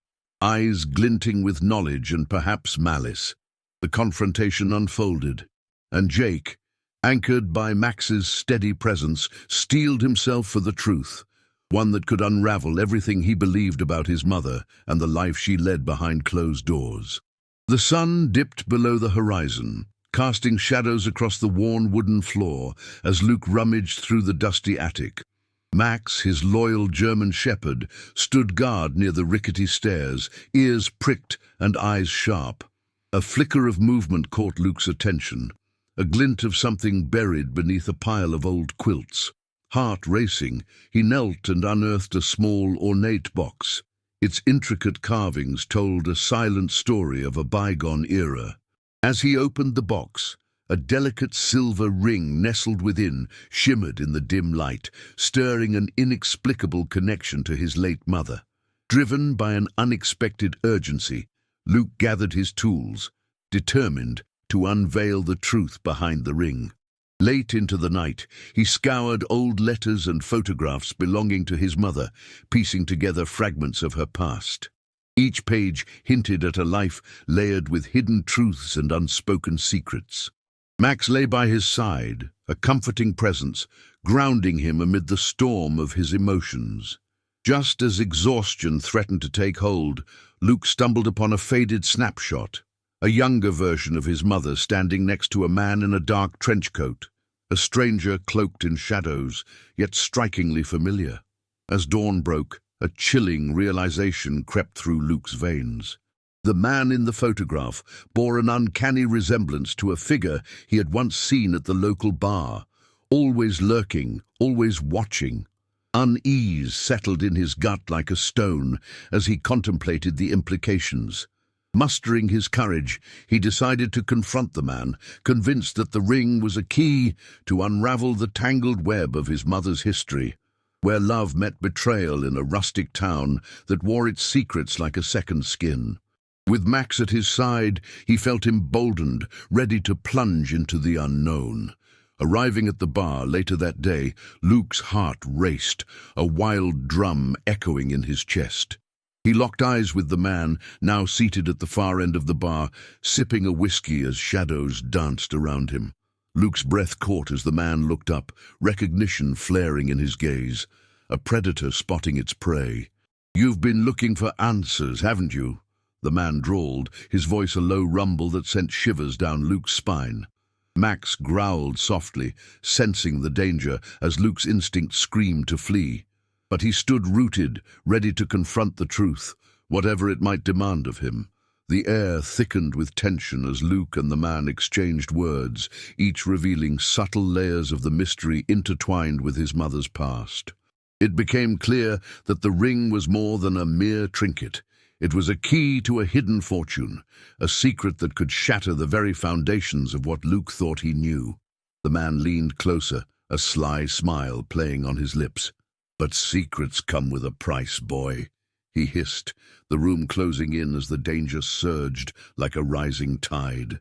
S1: eyes glinting with knowledge and perhaps malice. The confrontation unfolded, and Jake, anchored by Max's steady presence, steeled himself for the truth, one that could unravel everything he believed about his mother and the life she led behind closed doors. The sun dipped below the horizon, casting shadows across the worn wooden floor as Luke rummaged through the dusty attic. Max, his loyal German shepherd, stood guard near the rickety stairs, ears pricked and eyes sharp. A flicker of movement caught Luke's attention, a glint of something buried beneath a pile of old quilts. Heart racing, he knelt and unearthed a small, ornate box. Its intricate carvings told a silent story of a bygone era. As he opened the box, a delicate silver ring nestled within shimmered in the dim light, stirring an inexplicable connection to his late mother. Driven by an unexpected urgency, Luke gathered his tools, determined to unveil the truth behind the ring. Late into the night, he scoured old letters and photographs belonging to his mother, piecing together fragments of her past. Each page hinted at a life layered with hidden truths and unspoken secrets. Max lay by his side, a comforting presence, grounding him amid the storm of his emotions. Just as exhaustion threatened to take hold, Luke stumbled upon a faded snapshot, a younger version of his mother standing next to a man in a dark trench coat, a stranger cloaked in shadows, yet strikingly familiar. As dawn broke, a chilling realization crept through Luke's veins. The man in the photograph bore an uncanny resemblance to a figure he had once seen at the local bar, always lurking, always watching. Unease settled in his gut like a stone as he contemplated the implications. Mustering his courage, he decided to confront the man, convinced that the ring was a key to unravel the tangled web of his mother's history, where love met betrayal in a rustic town that wore its secrets like a second skin. With Max at his side, he felt emboldened, ready to plunge into the unknown. Arriving at the bar later that day, Luke's heart raced, a wild drum echoing in his chest. He locked eyes with the man, now seated at the far end of the bar, sipping a whiskey as shadows danced around him. Luke's breath caught as the man looked up, recognition flaring in his gaze, a predator spotting its prey. "You've been looking for answers, haven't you?" the man drawled, his voice a low rumble that sent shivers down Luke's spine. Max growled softly, sensing the danger as Luke's instinct screamed to flee. But he stood rooted, ready to confront the truth, whatever it might demand of him. The air thickened with tension as Luke and the man exchanged words, each revealing subtle layers of the mystery intertwined with his mother's past. It became clear that the ring was more than a mere trinket. It was a key to a hidden fortune, a secret that could shatter the very foundations of what Luke thought he knew. The man leaned closer, a sly smile playing on his lips. "But secrets come with a price, boy," he hissed, the room closing in as the danger surged like a rising tide.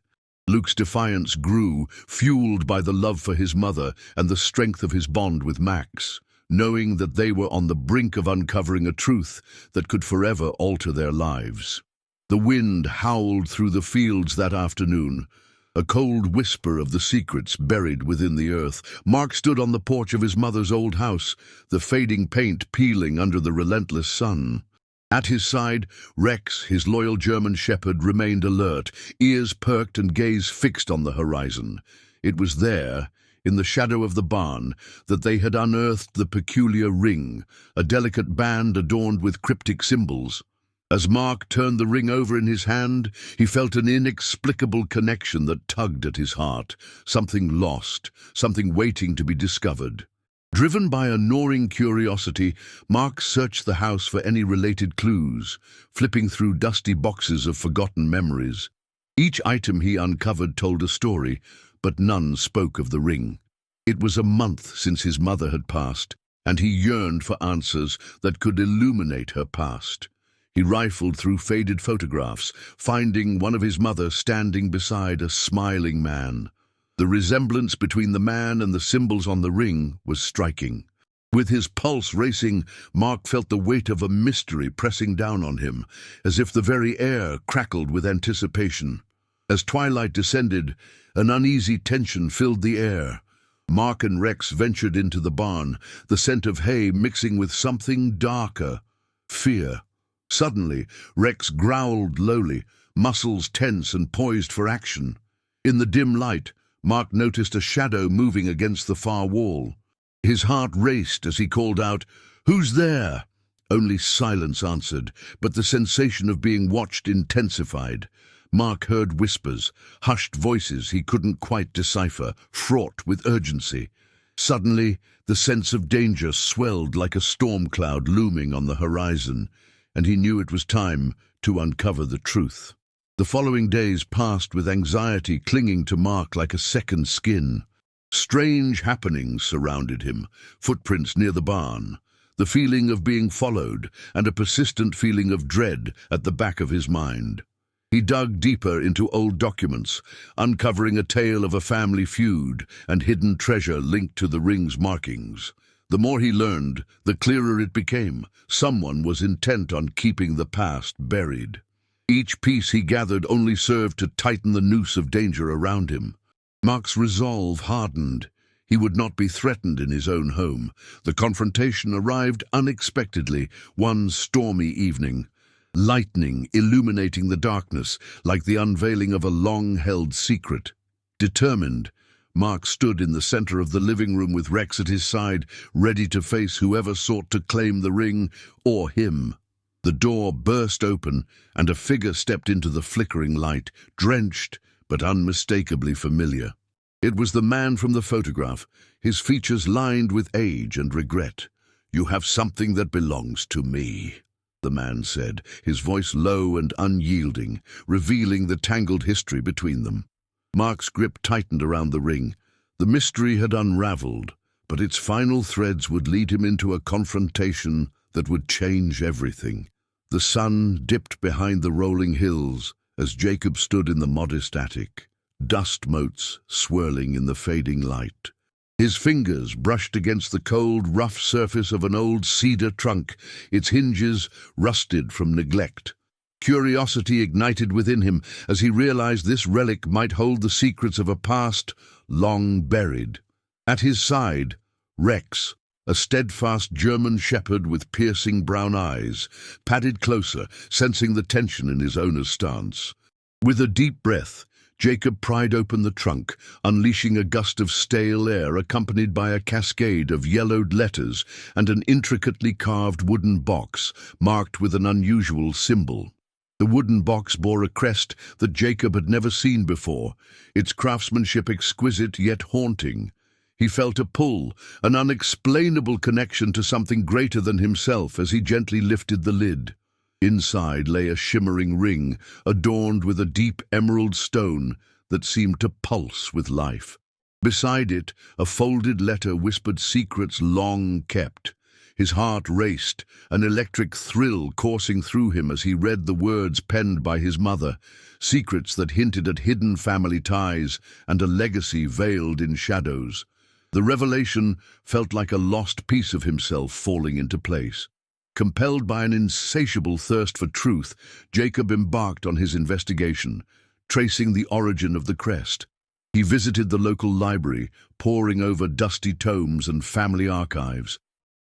S1: Luke's defiance grew, fueled by the love for his mother and the strength of his bond with Max, knowing that they were on the brink of uncovering a truth that could forever alter their lives. The wind howled through the fields that afternoon, a cold whisper of the secrets buried within the earth. Mark stood on the porch of his mother's old house, the fading paint peeling under the relentless sun. At his side, Rex, his loyal German shepherd, remained alert, ears perked and gaze fixed on the horizon. It was there, in the shadow of the barn, that they had unearthed the peculiar ring, a delicate band adorned with cryptic symbols. As Mark turned the ring over in his hand, he felt an inexplicable connection that tugged at his heart, something lost, something waiting to be discovered. Driven by a gnawing curiosity, Mark searched the house for any related clues, flipping through dusty boxes of forgotten memories. Each item he uncovered told a story, but none spoke of the ring. It was a month since his mother had passed, and he yearned for answers that could illuminate her past. He rifled through faded photographs, finding one of his mother standing beside a smiling man. The resemblance between the man and the symbols on the ring was striking. With his pulse racing, Mark felt the weight of a mystery pressing down on him, as if the very air crackled with anticipation. As twilight descended, an uneasy tension filled the air. Mark and Rex ventured into the barn, the scent of hay mixing with something darker, fear. Suddenly, Rex growled lowly, muscles tense and poised for action. In the dim light, Mark noticed a shadow moving against the far wall. His heart raced as he called out, "Who's there?" Only silence answered, but the sensation of being watched intensified. Mark heard whispers, hushed voices he couldn't quite decipher, fraught with urgency. Suddenly, the sense of danger swelled like a storm cloud looming on the horizon, and he knew it was time to uncover the truth. The following days passed with anxiety clinging to Mark like a second skin. Strange happenings surrounded him, footprints near the barn, the feeling of being followed, and a persistent feeling of dread at the back of his mind. He dug deeper into old documents, uncovering a tale of a family feud and hidden treasure linked to the ring's markings. The more he learned, the clearer it became. Someone was intent on keeping the past buried. Each piece he gathered only served to tighten the noose of danger around him. Mark's resolve hardened. He would not be threatened in his own home. The confrontation arrived unexpectedly, one stormy evening. Lightning illuminating the darkness, like the unveiling of a long-held secret. Determined, Mark stood in the center of the living room with Rex at his side, ready to face whoever sought to claim the ring or him. The door burst open, and a figure stepped into the flickering light, drenched but unmistakably familiar. It was the man from the photograph, his features lined with age and regret. "You have something that belongs to me," the man said, his voice low and unyielding, revealing the tangled history between them. Mark's grip tightened around the ring. The mystery had unraveled, but its final threads would lead him into a confrontation that would change everything. The sun dipped behind the rolling hills as Jacob stood in the modest attic, dust motes swirling in the fading light. His fingers brushed against the cold, rough surface of an old cedar trunk, its hinges rusted from neglect. Curiosity ignited within him as he realized this relic might hold the secrets of a past long buried. At his side, Rex, a steadfast German shepherd with piercing brown eyes, padded closer, sensing the tension in his owner's stance. With a deep breath, Jacob pried open the trunk, unleashing a gust of stale air accompanied by a cascade of yellowed letters and an intricately carved wooden box marked with an unusual symbol. The wooden box bore a crest that Jacob had never seen before, its craftsmanship exquisite yet haunting. He felt a pull, an unexplainable connection to something greater than himself as he gently lifted the lid. Inside lay a shimmering ring, adorned with a deep emerald stone that seemed to pulse with life. Beside it, a folded letter whispered secrets long kept. His heart raced, an electric thrill coursing through him as he read the words penned by his mother, secrets that hinted at hidden family ties and a legacy veiled in shadows. The revelation felt like a lost piece of himself falling into place. Compelled by an insatiable thirst for truth, Jacob embarked on his investigation, tracing the origin of the crest. He visited the local library, poring over dusty tomes and family archives.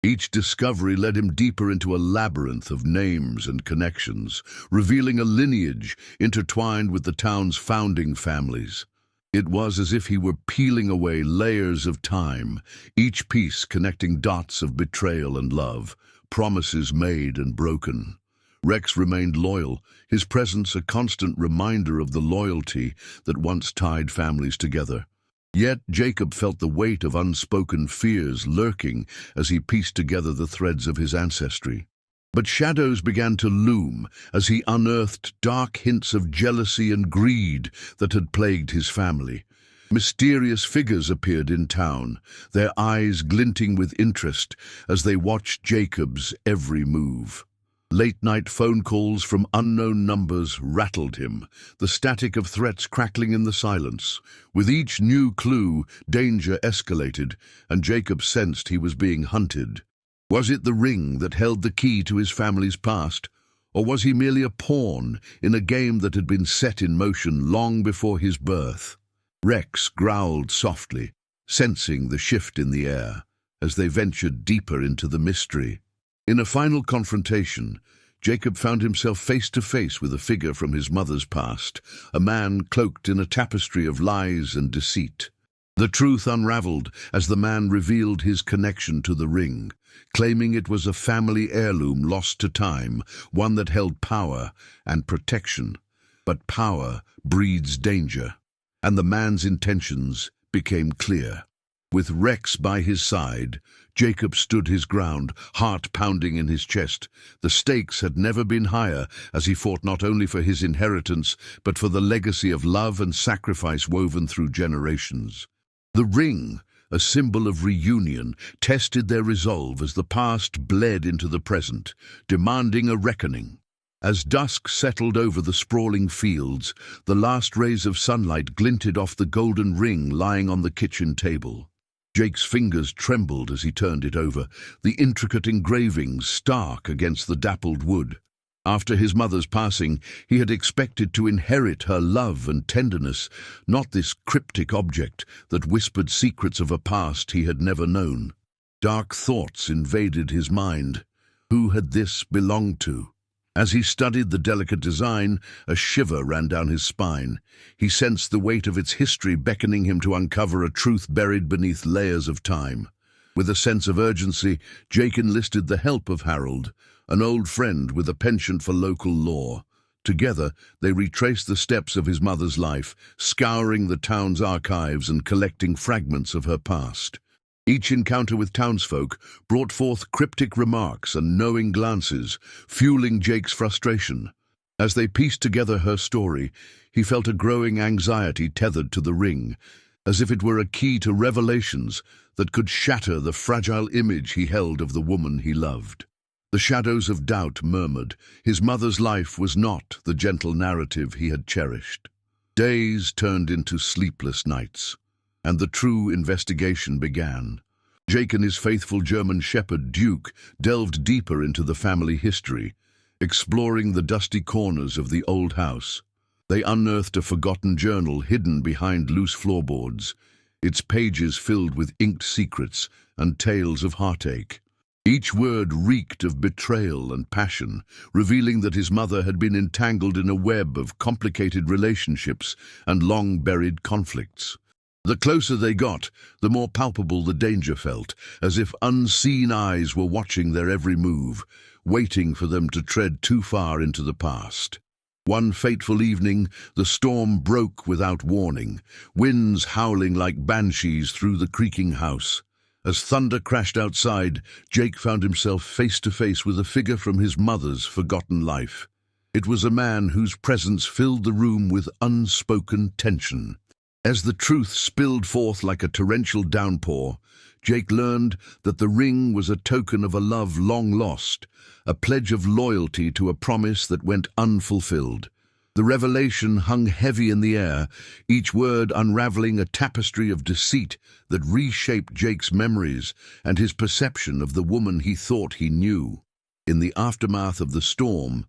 S1: Each discovery led him deeper into a labyrinth of names and connections, revealing a lineage intertwined with the town's founding families. It was as if he were peeling away layers of time, each piece connecting dots of betrayal and love, promises made and broken. Rex remained loyal, his presence a constant reminder of the loyalty that once tied families together. Yet Jacob felt the weight of unspoken fears lurking as he pieced together the threads of his ancestry. But shadows began to loom as he unearthed dark hints of jealousy and greed that had plagued his family. Mysterious figures appeared in town, their eyes glinting with interest as they watched Jacob's every move. Late-night phone calls from unknown numbers rattled him, the static of threats crackling in the silence. With each new clue, danger escalated, and Jacob sensed he was being hunted. Was it the ring that held the key to his family's past, or was he merely a pawn in a game that had been set in motion long before his birth? Rex growled softly, sensing the shift in the air, as they ventured deeper into the mystery. In a final confrontation, Jacob found himself face to face with a figure from his mother's past, a man cloaked in a tapestry of lies and deceit. The truth unraveled as the man revealed his connection to the ring, claiming it was a family heirloom lost to time, one that held power and protection. But power breeds danger, and the man's intentions became clear. With Rex by his side, Jacob stood his ground, heart pounding in his chest. The stakes had never been higher as he fought not only for his inheritance, but for the legacy of love and sacrifice woven through generations. The ring, a symbol of reunion, tested their resolve as the past bled into the present, demanding a reckoning. As dusk settled over the sprawling fields, the last rays of sunlight glinted off the golden ring lying on the kitchen table. Jake's fingers trembled as he turned it over, the intricate engravings stark against the dappled wood. After his mother's passing, he had expected to inherit her love and tenderness, not this cryptic object that whispered secrets of a past he had never known. Dark thoughts invaded his mind. Who had this belonged to? As he studied the delicate design, a shiver ran down his spine. He sensed the weight of its history beckoning him to uncover a truth buried beneath layers of time. With a sense of urgency, Jake enlisted the help of Harold, an old friend with a penchant for local lore. Together, they retraced the steps of his mother's life, scouring the town's archives and collecting fragments of her past. Each encounter with townsfolk brought forth cryptic remarks and knowing glances, fueling Jake's frustration. As they pieced together her story, he felt a growing anxiety tethered to the ring, as if it were a key to revelations that could shatter the fragile image he held of the woman he loved. The shadows of doubt murmured. His mother's life was not the gentle narrative he had cherished. Days turned into sleepless nights, and the true investigation began. Jake and his faithful German shepherd, Duke, delved deeper into the family history, exploring the dusty corners of the old house. They unearthed a forgotten journal hidden behind loose floorboards, its pages filled with inked secrets and tales of heartache. Each word reeked of betrayal and passion, revealing that his mother had been entangled in a web of complicated relationships and long-buried conflicts. The closer they got, the more palpable the danger felt, as if unseen eyes were watching their every move, waiting for them to tread too far into the past. One fateful evening, the storm broke without warning, winds howling like banshees through the creaking house. As thunder crashed outside, Jake found himself face to face with a figure from his mother's forgotten life. It was a man whose presence filled the room with unspoken tension. As the truth spilled forth like a torrential downpour, Jake learned that the ring was a token of a love long lost, a pledge of loyalty to a promise that went unfulfilled. The revelation hung heavy in the air, each word unraveling a tapestry of deceit that reshaped Jake's memories and his perception of the woman he thought he knew. In the aftermath of the storm,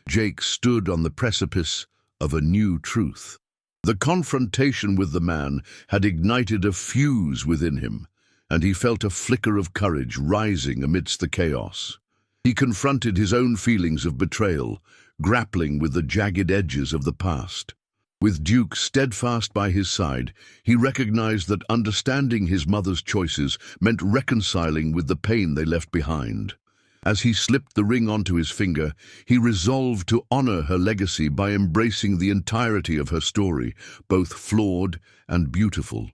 S1: Jake stood on the precipice of a new truth. The confrontation with the man had ignited a fuse within him, and he felt a flicker of courage rising amidst the chaos. He confronted his own feelings of betrayal, grappling with the jagged edges of the past. With Duke steadfast by his side, he recognized that understanding his mother's choices meant reconciling with the pain they left behind. As he slipped the ring onto his finger, he resolved to honor her legacy by embracing the entirety of her story, both flawed and beautiful.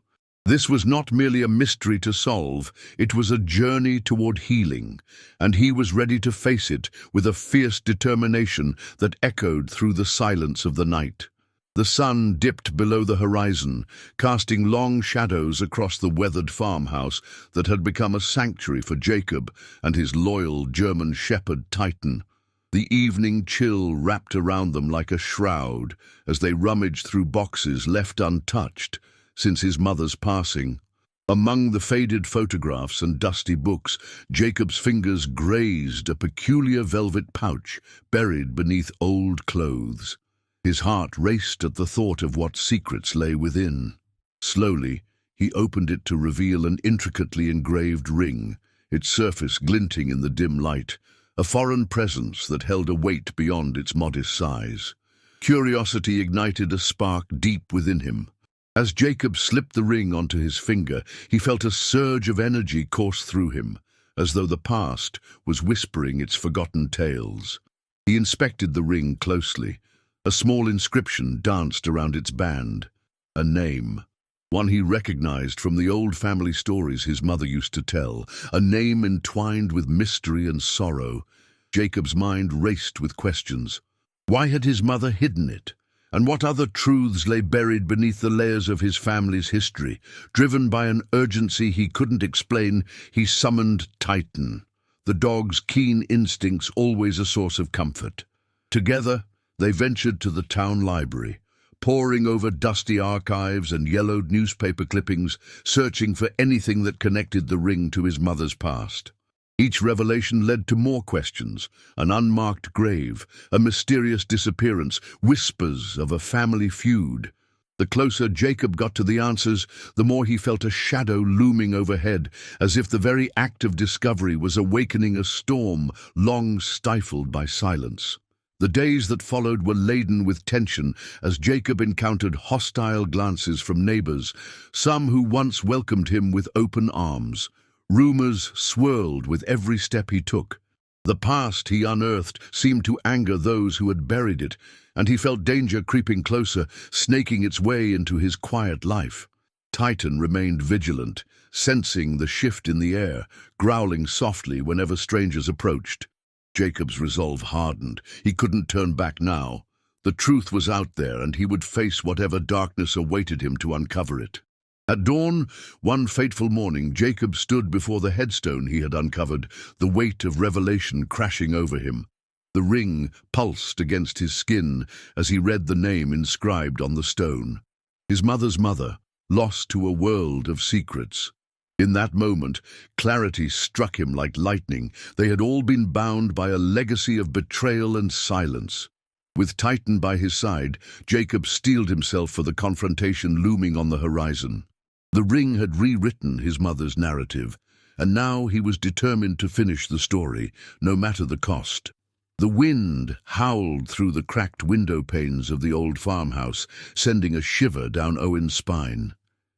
S1: This was not merely a mystery to solve, it was a journey toward healing, and he was ready to face it with a fierce determination that echoed through the silence of the night. The sun dipped below the horizon, casting long shadows across the weathered farmhouse that had become a sanctuary for Jacob and his loyal German shepherd Titan. The evening chill wrapped around them like a shroud as they rummaged through boxes left untouched since his mother's passing. Among the faded photographs and dusty books, Jacob's fingers grazed a peculiar velvet pouch buried beneath old clothes. His heart raced at the thought of what secrets lay within. Slowly, he opened it to reveal an intricately engraved ring, its surface glinting in the dim light, a foreign presence that held a weight beyond its modest size. Curiosity ignited a spark deep within him. As Jacob slipped the ring onto his finger, he felt a surge of energy course through him, as though the past was whispering its forgotten tales. He inspected the ring closely. A small inscription danced around its band. A name. One he recognized from the old family stories his mother used to tell. A name entwined with mystery and sorrow. Jacob's mind raced with questions. Why had his mother hidden it? And what other truths lay buried beneath the layers of his family's history? Driven by an urgency he couldn't explain, he summoned Titan, the dog's keen instincts always a source of comfort. Together, they ventured to the town library, poring over dusty archives and yellowed newspaper clippings, searching for anything that connected the ring to his mother's past. Each revelation led to more questions: an unmarked grave, a mysterious disappearance, whispers of a family feud. The closer Jacob got to the answers, the more he felt a shadow looming overhead, as if the very act of discovery was awakening a storm long stifled by silence. The days that followed were laden with tension as Jacob encountered hostile glances from neighbors, some who once welcomed him with open arms. Rumors swirled with every step he took. The past he unearthed seemed to anger those who had buried it, and he felt danger creeping closer, snaking its way into his quiet life. Titan remained vigilant, sensing the shift in the air, growling softly whenever strangers approached. Jacob's resolve hardened. He couldn't turn back now. The truth was out there, and he would face whatever darkness awaited him to uncover it. At dawn, one fateful morning, Jacob stood before the headstone he had uncovered, the weight of revelation crashing over him. The ring pulsed against his skin as he read the name inscribed on the stone. His mother's mother, lost to a world of secrets. In that moment, clarity struck him like lightning. They had all been bound by a legacy of betrayal and silence. With Titan by his side, Jacob steeled himself for the confrontation looming on the horizon. The ring had rewritten his mother's narrative, and now he was determined to finish the story, no matter the cost. The wind howled through the cracked window panes of the old farmhouse, sending a shiver down Owen's spine.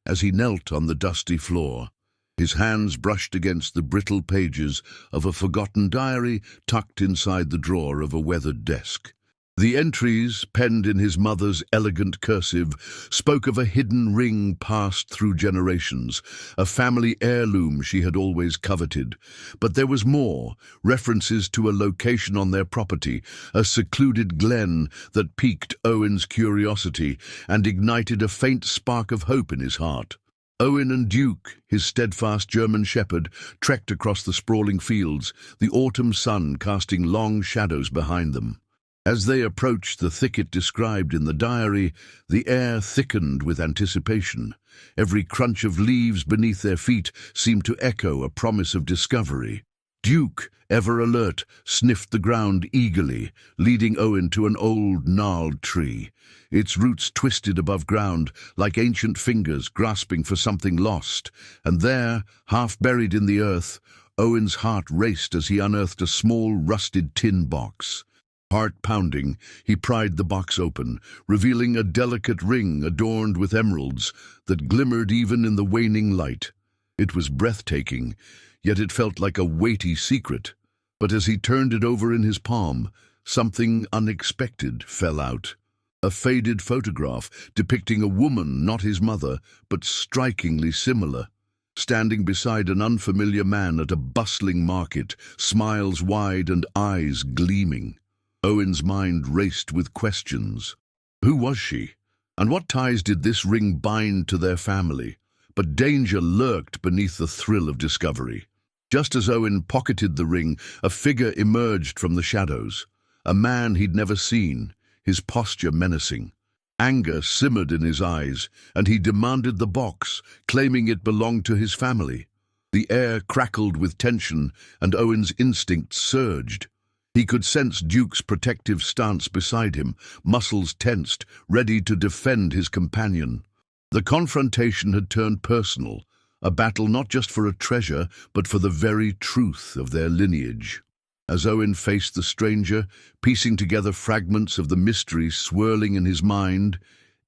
S1: As he knelt on the dusty floor, his hands brushed against the brittle pages of a forgotten diary tucked inside the drawer of a weathered desk. The entries, penned in his mother's elegant cursive, spoke of a hidden ring passed through generations, a family heirloom she had always coveted. But there was more, references to a location on their property, a secluded glen that piqued Owen's curiosity and ignited a faint spark of hope in his heart. Owen and Duke, his steadfast German shepherd, trekked across the sprawling fields, the autumn sun casting long shadows behind them. As they approached the thicket described in the diary, the air thickened with anticipation. Every crunch of leaves beneath their feet seemed to echo a promise of discovery. Duke, ever alert, sniffed the ground eagerly, leading Owen to an old, gnarled tree. Its roots twisted above ground, like ancient fingers grasping for something lost. And there, half buried in the earth, Owen's heart raced as he unearthed a small, rusted tin box. Heart pounding, he pried the box open, revealing a delicate ring adorned with emeralds that glimmered even in the waning light. It was breathtaking, yet it felt like a weighty secret. But as he turned it over in his palm, something unexpected fell out. A faded photograph depicting a woman, not his mother, but strikingly similar, standing beside an unfamiliar man at a bustling market, smiles wide and eyes gleaming. Owen's mind raced with questions. Who was she? And what ties did this ring bind to their family? But danger lurked beneath the thrill of discovery. Just as Owen pocketed the ring, a figure emerged from the shadows. A man he'd never seen, his posture menacing. Anger simmered in his eyes, and he demanded the box, claiming it belonged to his family. The air crackled with tension, and Owen's instincts surged. He could sense Duke's protective stance beside him, muscles tensed, ready to defend his companion. The confrontation had turned personal, a battle not just for a treasure, but for the very truth of their lineage. As Owen faced the stranger, piecing together fragments of the mystery swirling in his mind,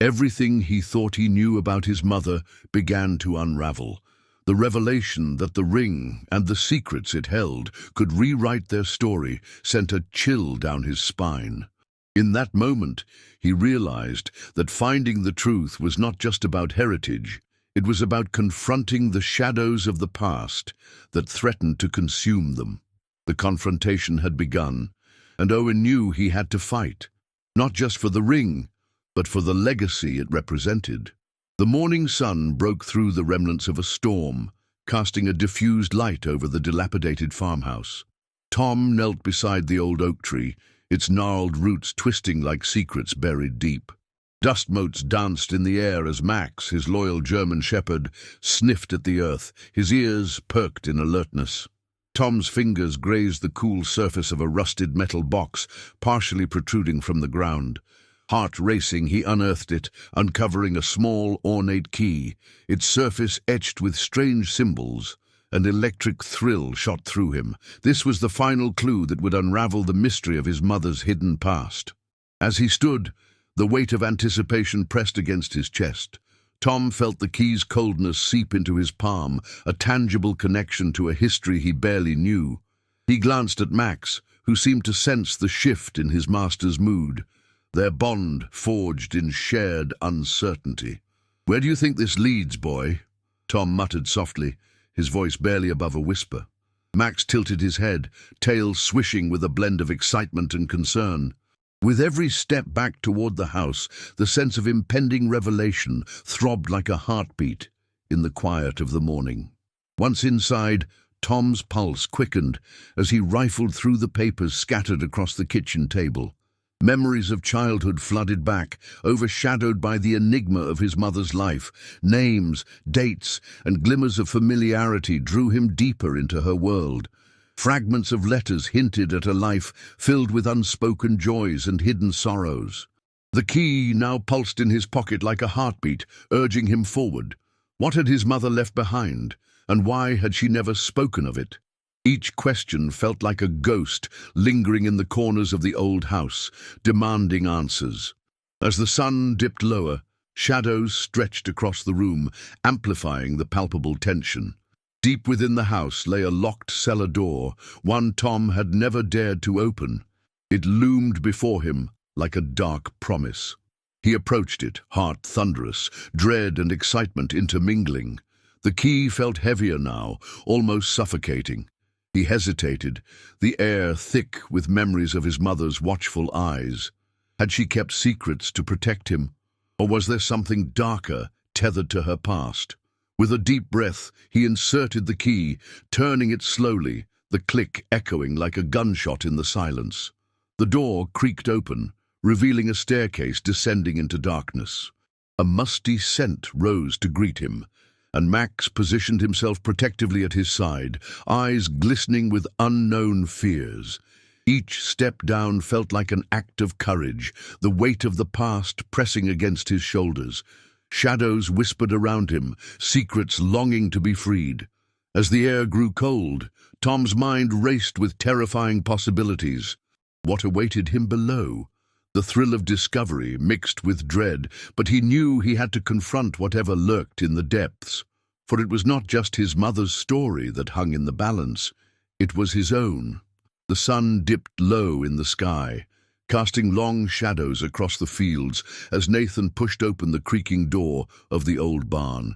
S1: everything he thought he knew about his mother began to unravel. The revelation that the ring and the secrets it held could rewrite their story sent a chill down his spine. In that moment, he realized that finding the truth was not just about heritage, it was about confronting the shadows of the past that threatened to consume them. The confrontation had begun, and Owen knew he had to fight, not just for the ring, but for the legacy it represented. The morning sun broke through the remnants of a storm, casting a diffused light over the dilapidated farmhouse. Tom knelt beside the old oak tree, its gnarled roots twisting like secrets buried deep. Dust motes danced in the air as Max, his loyal German shepherd, sniffed at the earth, his ears perked in alertness. Tom's fingers grazed the cool surface of a rusted metal box, partially protruding from the ground. Heart racing, he unearthed it, uncovering a small, ornate key, its surface etched with strange symbols. An electric thrill shot through him. This was the final clue that would unravel the mystery of his mother's hidden past. As he stood, the weight of anticipation pressed against his chest. Tom felt the key's coldness seep into his palm, a tangible connection to a history he barely knew. He glanced at Max, who seemed to sense the shift in his master's mood, their bond forged in shared uncertainty. "Where do you think this leads, boy?" Tom muttered softly, his voice barely above a whisper. Max tilted his head, tail swishing with a blend of excitement and concern. With every step back toward the house, the sense of impending revelation throbbed like a heartbeat in the quiet of the morning. Once inside, Tom's pulse quickened as he rifled through the papers scattered across the kitchen table. Memories of childhood flooded back, overshadowed by the enigma of his mother's life. Names, dates, and glimmers of familiarity drew him deeper into her world. Fragments of letters hinted at a life filled with unspoken joys and hidden sorrows. The key now pulsed in his pocket like a heartbeat, urging him forward. What had his mother left behind, and why had she never spoken of it? Each question felt like a ghost lingering in the corners of the old house, demanding answers. As the sun dipped lower, shadows stretched across the room, amplifying the palpable tension. Deep within the house lay a locked cellar door, one Tom had never dared to open. It loomed before him like a dark promise. He approached it, heart thunderous, dread and excitement intermingling. The key felt heavier now, almost suffocating. He hesitated, the air thick with memories of his mother's watchful eyes. Had she kept secrets to protect him? Or was there something darker, tethered to her past? With a deep breath, he inserted the key, turning it slowly, the click echoing like a gunshot in the silence. The door creaked open, revealing a staircase descending into darkness. A musty scent rose to greet him, and Max positioned himself protectively at his side, eyes glistening with unknown fears. Each step down felt like an act of courage, the weight of the past pressing against his shoulders. Shadows whispered around him, secrets longing to be freed. As the air grew cold, Tom's mind raced with terrifying possibilities. What awaited him below? The thrill of discovery mixed with dread, but he knew he had to confront whatever lurked in the depths. For it was not just his mother's story that hung in the balance. It was his own. The sun dipped low in the sky, casting long shadows across the fields as Nathan pushed open the creaking door of the old barn.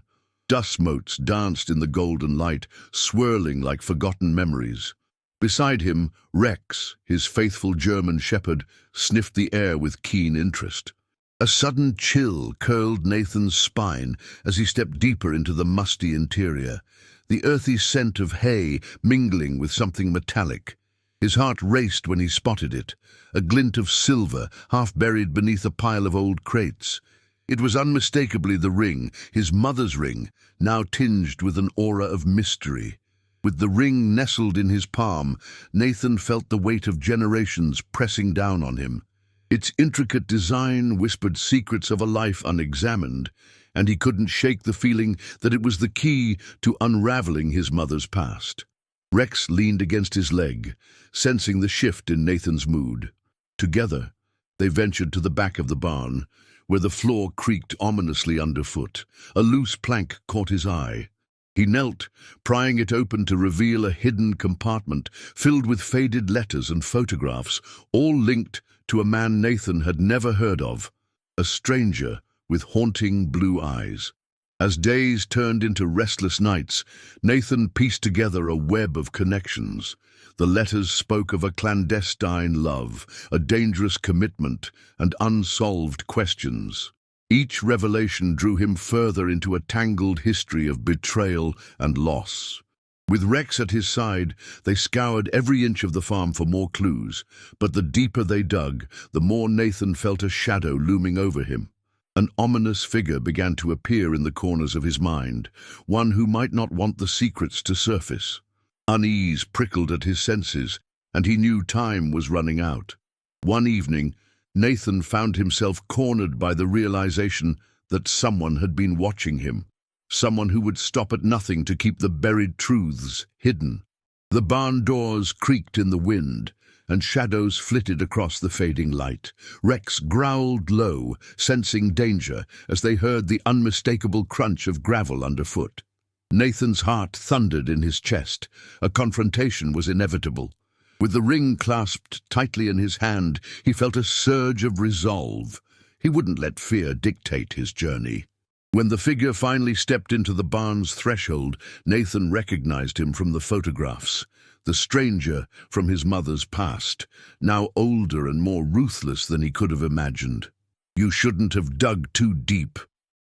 S1: Dust motes danced in the golden light, swirling like forgotten memories. Beside him, Rex, his faithful German shepherd, sniffed the air with keen interest. A sudden chill curled Nathan's spine as he stepped deeper into the musty interior, the earthy scent of hay mingling with something metallic. His heart raced when he spotted it, a glint of silver half buried beneath a pile of old crates. It was unmistakably the ring, his mother's ring, now tinged with an aura of mystery. With the ring nestled in his palm, Nathan felt the weight of generations pressing down on him. Its intricate design whispered secrets of a life unexamined, and he couldn't shake the feeling that it was the key to unraveling his mother's past. Rex leaned against his leg, sensing the shift in Nathan's mood. Together, they ventured to the back of the barn, where the floor creaked ominously underfoot. A loose plank caught his eye. He knelt, prying it open to reveal a hidden compartment filled with faded letters and photographs, all linked to a man Nathan had never heard of, a stranger with haunting blue eyes. As days turned into restless nights, Nathan pieced together a web of connections. The letters spoke of a clandestine love, a dangerous commitment, and unsolved questions. Each revelation drew him further into a tangled history of betrayal and loss. With Rex at his side, they scoured every inch of the farm for more clues, but the deeper they dug, the more Nathan felt a shadow looming over him. An ominous figure began to appear in the corners of his mind, one who might not want the secrets to surface. Unease prickled at his senses, and he knew time was running out. One evening, Nathan found himself cornered by the realization that someone had been watching him, someone who would stop at nothing to keep the buried truths hidden. The barn doors creaked in the wind, and shadows flitted across the fading light. Rex growled low, sensing danger as they heard the unmistakable crunch of gravel underfoot. Nathan's heart thundered in his chest. A confrontation was inevitable. With the ring clasped tightly in his hand, he felt a surge of resolve. He wouldn't let fear dictate his journey. When the figure finally stepped into the barn's threshold, Nathan recognized him from the photographs. The stranger from his mother's past, now older and more ruthless than he could have imagined. "You shouldn't have dug too deep,"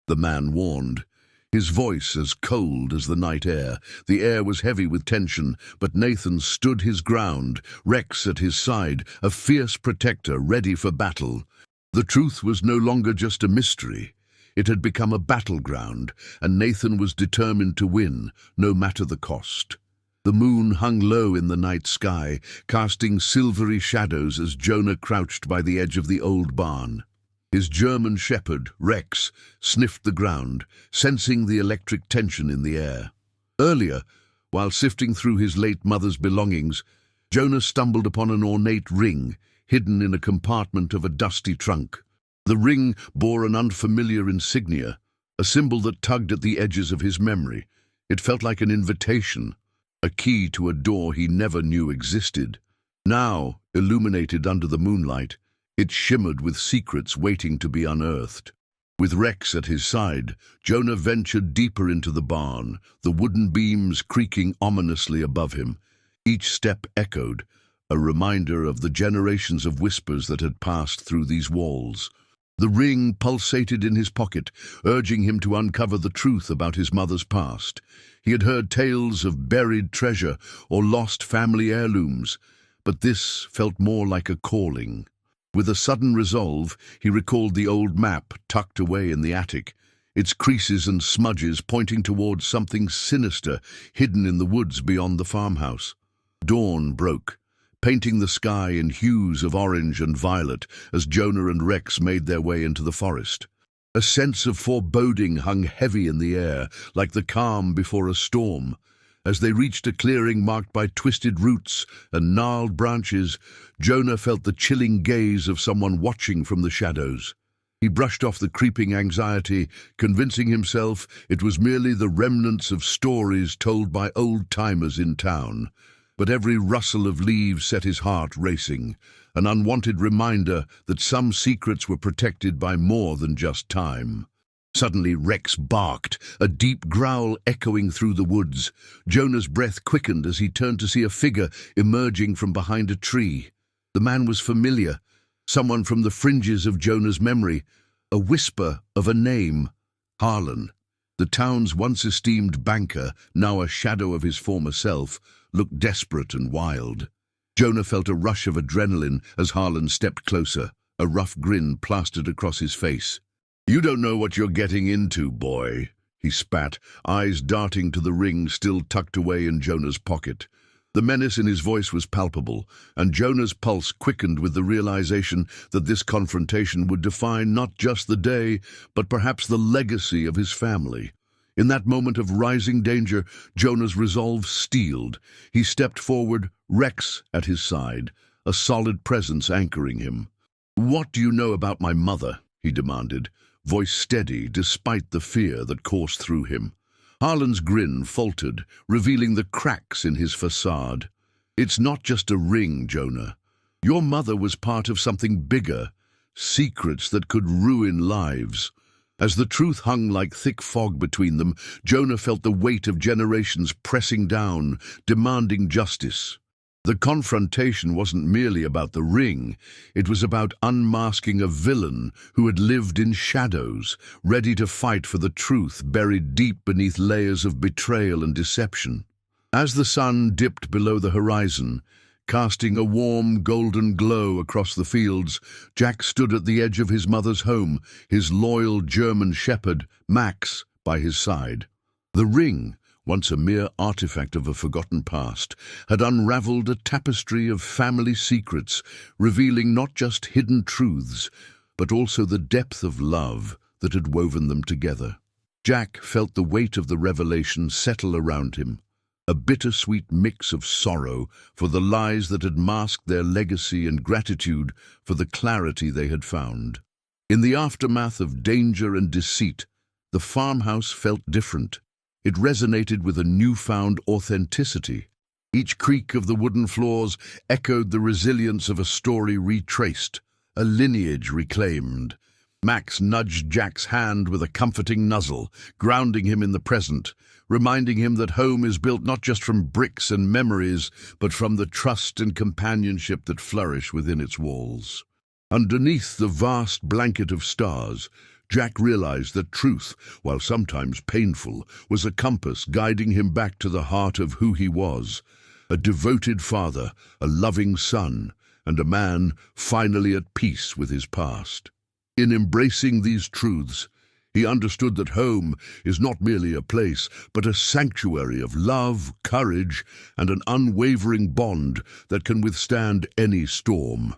S1: the man warned. His voice as cold as the night air. The air was heavy with tension, but Nathan stood his ground, Rex at his side, a fierce protector ready for battle. The truth was no longer just a mystery. It had become a battleground, and Nathan was determined to win, no matter the cost. The moon hung low in the night sky, casting silvery shadows as Jonah crouched by the edge of the old barn. His German shepherd, Rex, sniffed the ground, sensing the electric tension in the air. Earlier, while sifting through his late mother's belongings, Jonah stumbled upon an ornate ring, hidden in a compartment of a dusty trunk. The ring bore an unfamiliar insignia, a symbol that tugged at the edges of his memory. It felt like an invitation, a key to a door he never knew existed. Now, illuminated under the moonlight, it shimmered with secrets waiting to be unearthed. With Rex at his side, Jonah ventured deeper into the barn, the wooden beams creaking ominously above him. Each step echoed, a reminder of the generations of whispers that had passed through these walls. The ring pulsated in his pocket, urging him to uncover the truth about his mother's past. He had heard tales of buried treasure or lost family heirlooms, but this felt more like a calling. With a sudden resolve, he recalled the old map tucked away in the attic. its creases and smudges pointing towards something sinister hidden in the woods beyond the farmhouse. Dawn broke, painting the sky in hues of orange and violet as Jonah and Rex made their way into the forest. A sense of foreboding hung heavy in the air, like the calm before a storm. As they reached a clearing marked by twisted roots and gnarled branches, Jonah felt the chilling gaze of someone watching from the shadows. He brushed off the creeping anxiety, convincing himself it was merely the remnants of stories told by old-timers in town. But every rustle of leaves set his heart racing, an unwanted reminder that some secrets were protected by more than just time. Suddenly Rex barked, a deep growl echoing through the woods. Jonah's breath quickened as he turned to see a figure emerging from behind a tree. The man was familiar, someone from the fringes of Jonah's memory, a whisper of a name, Harlan. The town's once esteemed banker, now a shadow of his former self, looked desperate and wild. Jonah felt a rush of adrenaline as Harlan stepped closer, a rough grin plastered across his face. "You don't know what you're getting into, boy," he spat, eyes darting to the ring still tucked away in Jonah's pocket. The menace in his voice was palpable, and Jonah's pulse quickened with the realization that this confrontation would define not just the day, but perhaps the legacy of his family. In that moment of rising danger, Jonah's resolve steeled. He stepped forward, Rex at his side, a solid presence anchoring him. "What do you know about my mother?" he demanded, voice steady despite the fear that coursed through him. Harlan's grin faltered, revealing the cracks in his facade. "It's not just a ring, Jonah. Your mother was part of something bigger, secrets that could ruin lives." As the truth hung like thick fog between them, Jonah felt the weight of generations pressing down, demanding justice. The confrontation wasn't merely about the ring, it was about unmasking a villain who had lived in shadows, ready to fight for the truth buried deep beneath layers of betrayal and deception. As the sun dipped below the horizon, casting a warm golden glow across the fields, Jack stood at the edge of his mother's home, his loyal German shepherd, Max, by his side. The ring, once a mere artifact of a forgotten past, had unraveled a tapestry of family secrets, revealing not just hidden truths, but also the depth of love that had woven them together. Jack felt the weight of the revelation settle around him, a bittersweet mix of sorrow for the lies that had masked their legacy and gratitude for the clarity they had found. In the aftermath of danger and deceit, the farmhouse felt different. It resonated with a newfound authenticity. Each creak of the wooden floors echoed the resilience of a story retraced, a lineage reclaimed. Max nudged Jack's hand with a comforting nuzzle, grounding him in the present, reminding him that home is built not just from bricks and memories, but from the trust and companionship that flourish within its walls. Underneath the vast blanket of stars, Jack realized that truth, while sometimes painful, was a compass guiding him back to the heart of who he was, a devoted father, a loving son, and a man finally at peace with his past. In embracing these truths, he understood that home is not merely a place, but a sanctuary of love, courage, and an unwavering bond that can withstand any storm.